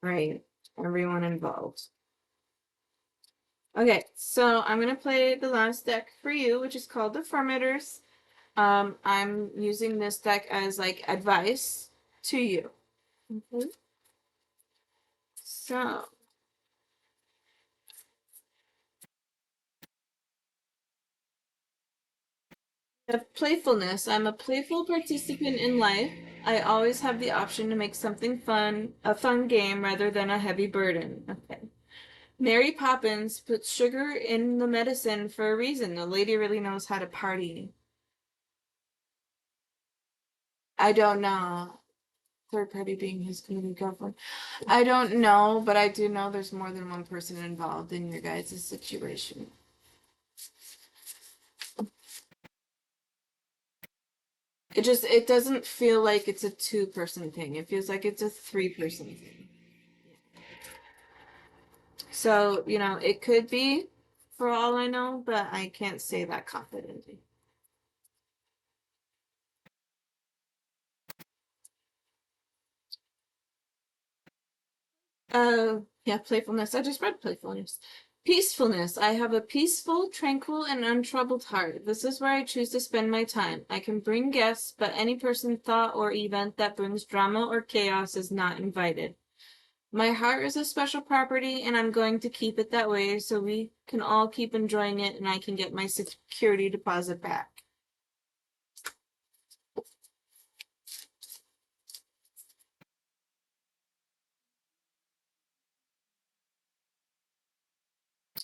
right? Everyone involved. Okay, so I'm gonna play the last deck for you, which is called the Formators. I'm using this deck as like advice to you. Okay. So, of playfulness. I'm a playful participant in life. I always have the option to make something fun, a fun game rather than a heavy burden. Okay. Mary Poppins puts sugar in the medicine for a reason. The lady really knows how to party. I don't know. Third party being his community girlfriend. I don't know, but I do know there's more than one person involved in your guys' situation. It doesn't feel like it's a 2-person thing. It feels like it's a 3-person thing. So, it could be for all I know, but I can't say that confidently. Yeah, playfulness. I just read playfulness. Peacefulness. I have a peaceful, tranquil, and untroubled heart. This is where I choose to spend my time. I can bring guests, but any person, thought, or event that brings drama or chaos is not invited. My heart is a special property, and I'm going to keep it that way so we can all keep enjoying it and I can get my security deposit back.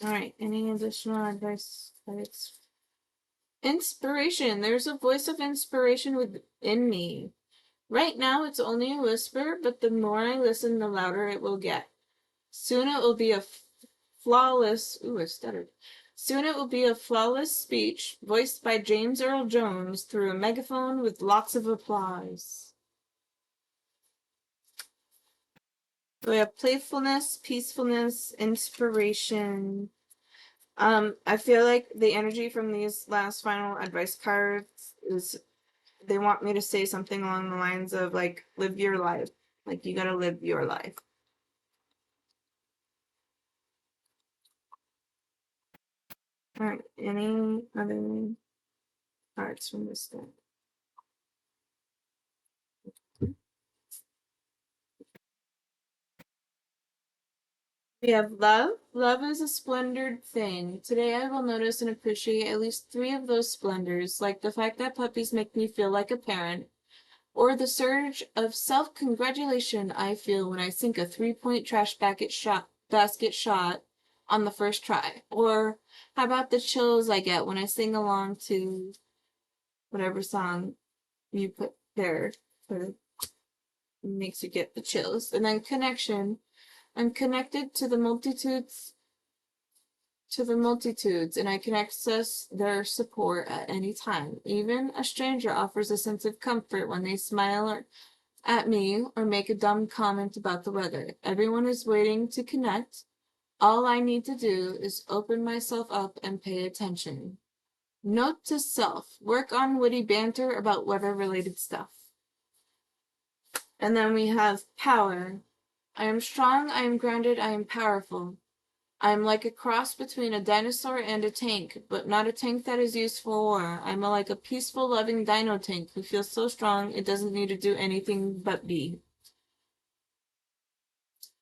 All right, any additional advice? Inspiration. There's a voice of inspiration within me. Right now, it's only a whisper, but the more I listen, the louder it will get. Soon it will be a flawless. Ooh, I stuttered. Soon it will be a flawless speech voiced by James Earl Jones through a megaphone with lots of applause. So we have playfulness, peacefulness, inspiration. I feel like the energy from these last final advice cards is they want me to say something along the lines of like, live your life. Like, you gotta live your life. All right, any other cards from this deck? We have love. Love is a splendid thing. Today I will notice and appreciate at least 3 of those splendors, like the fact that puppies make me feel like a parent, or the surge of self-congratulation I feel when I sink a 3-point trash basket shot on the first try. Or how about the chills I get when I sing along to whatever song you put there for makes you get the chills. And then connection. I'm connected to the multitudes, and I can access their support at any time. Even a stranger offers a sense of comfort when they smile at me or make a dumb comment about the weather. Everyone is waiting to connect. All I need to do is open myself up and pay attention. Note to self, work on witty banter about weather-related stuff. And then we have power. I am strong, I am grounded, I am powerful. I am like a cross between a dinosaur and a tank, but not a tank that is used for war. I'm like a peaceful, loving dino tank who feels so strong it doesn't need to do anything but be.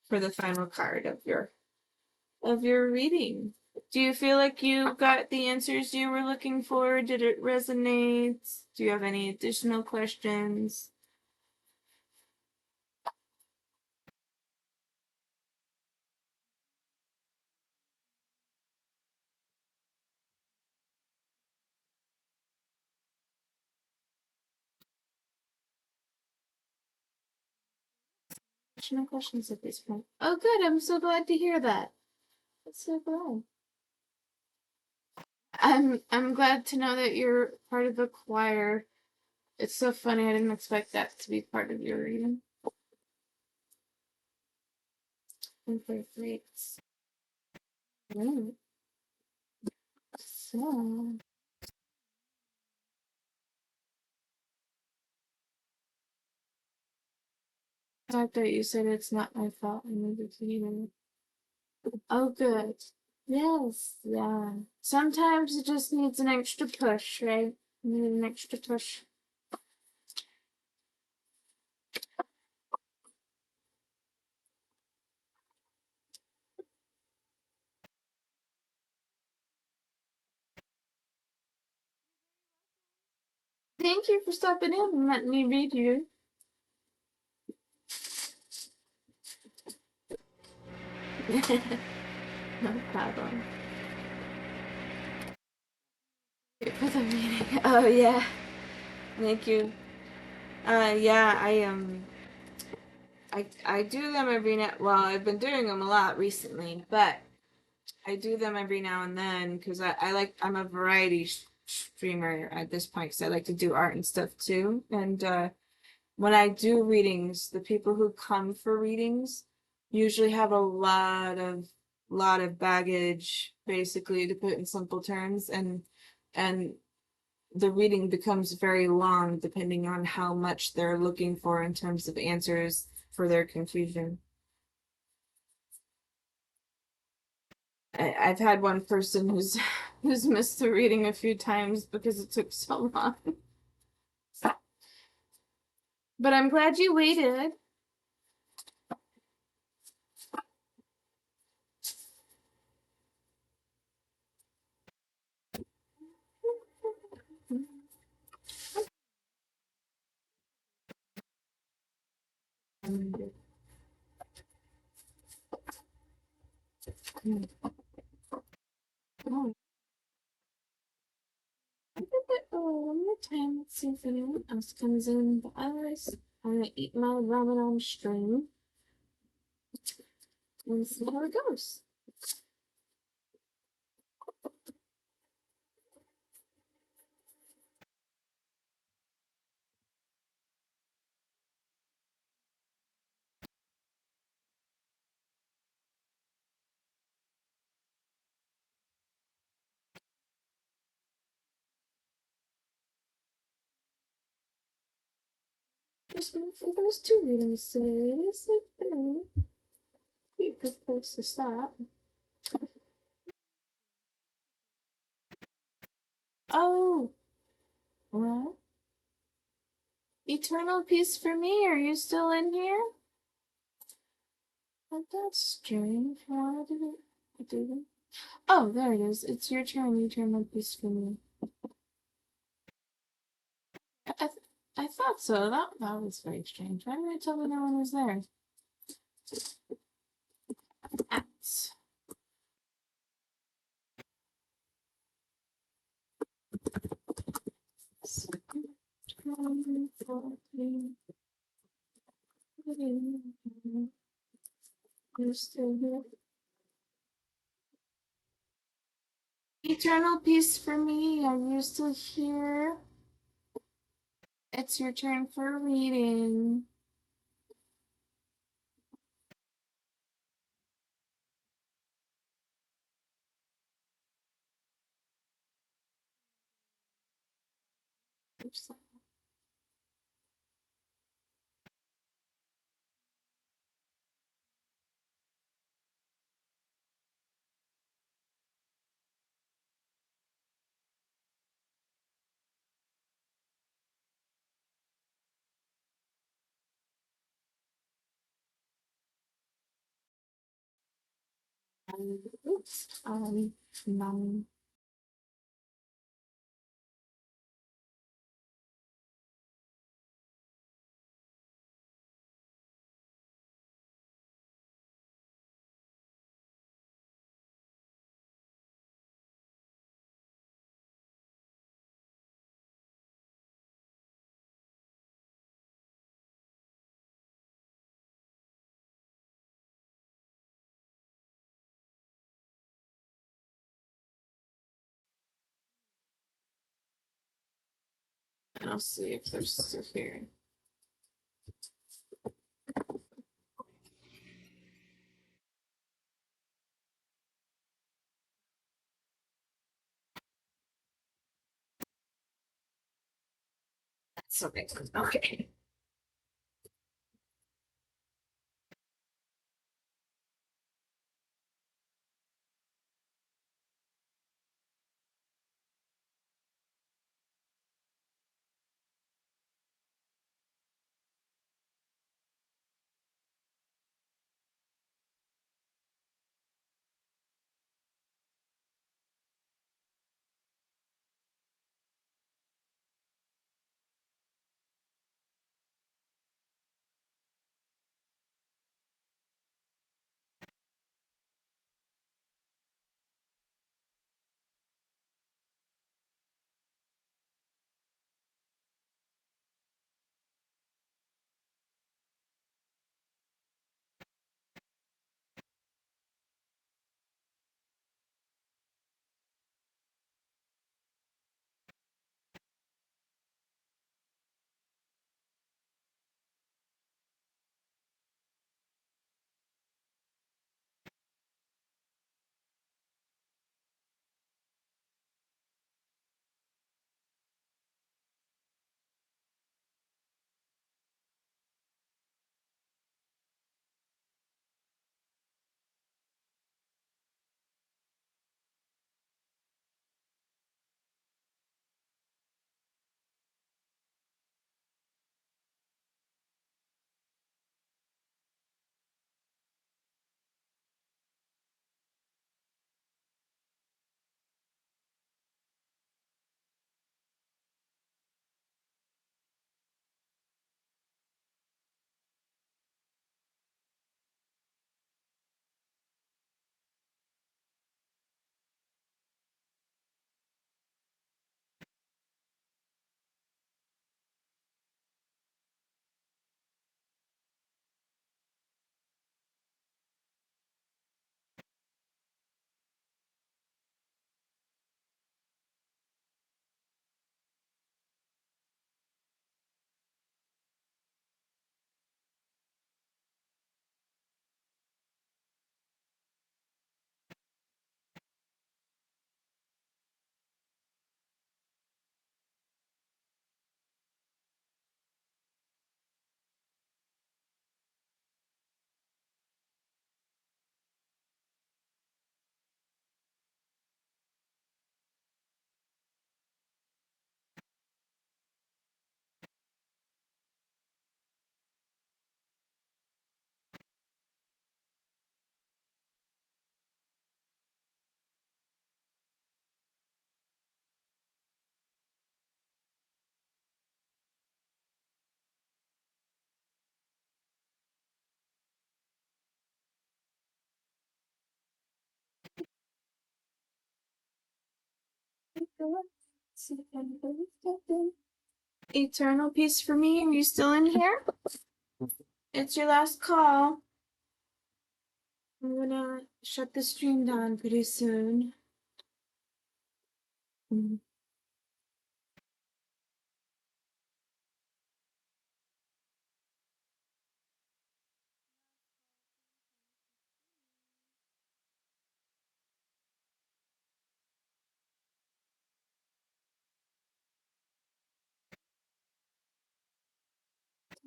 For the final card of your reading. Do you feel like you got the answers you were looking for? Did it resonate? Do you have any additional questions? Additional questions at this point. Oh, good. I'm so glad to hear that. That's so glad. I'm glad to know that you're part of the choir. It's so funny. I didn't expect that to be part of your reading. Perfect. So, the fact that you said it's not my fault, I needed to hear. Oh, good. Yes, yeah. Sometimes it just needs an extra push, right? You need an extra push. Thank you for stopping in and letting me read you. No problem. Wait for the meeting. Oh, yeah. Thank you. Yeah, I do them every now. Well, I've been doing them a lot recently, but I do them every now and then because I'm a variety streamer at this point because I like to do art and stuff too. And when I do readings, the people who come for readings usually have a lot of baggage, basically, to put in simple terms, and the reading becomes very long depending on how much they're looking for in terms of answers for their confusion. I've had one person who's who's missed the reading a few times because it took so long. But I'm glad you waited. Oh, one more time. Let's see if anyone else comes in. But otherwise, I'm gonna eat my ramen on stream and see how it goes. There's two readings today. It's like, be a good place to start. Oh, well, eternal peace for me. Are you still in here? But that's strange. Why did it do that? Oh, there it is. It's your turn. Eternal peace for me. I, th I thought so. That was very strange. Why did I tell me no one was there? Ats. You're still here. Eternal peace for me. Are you still here? It's your turn for reading. Oops. Oops. No. And I'll see if they're still here. That's okay. Okay. Eternal peace for me. Are you still in here? It's your last call. I'm gonna shut the stream down pretty soon.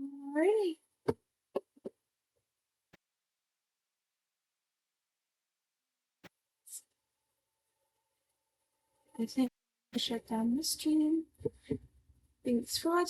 Alrighty. I think I shut down the stream. Thanks for watching.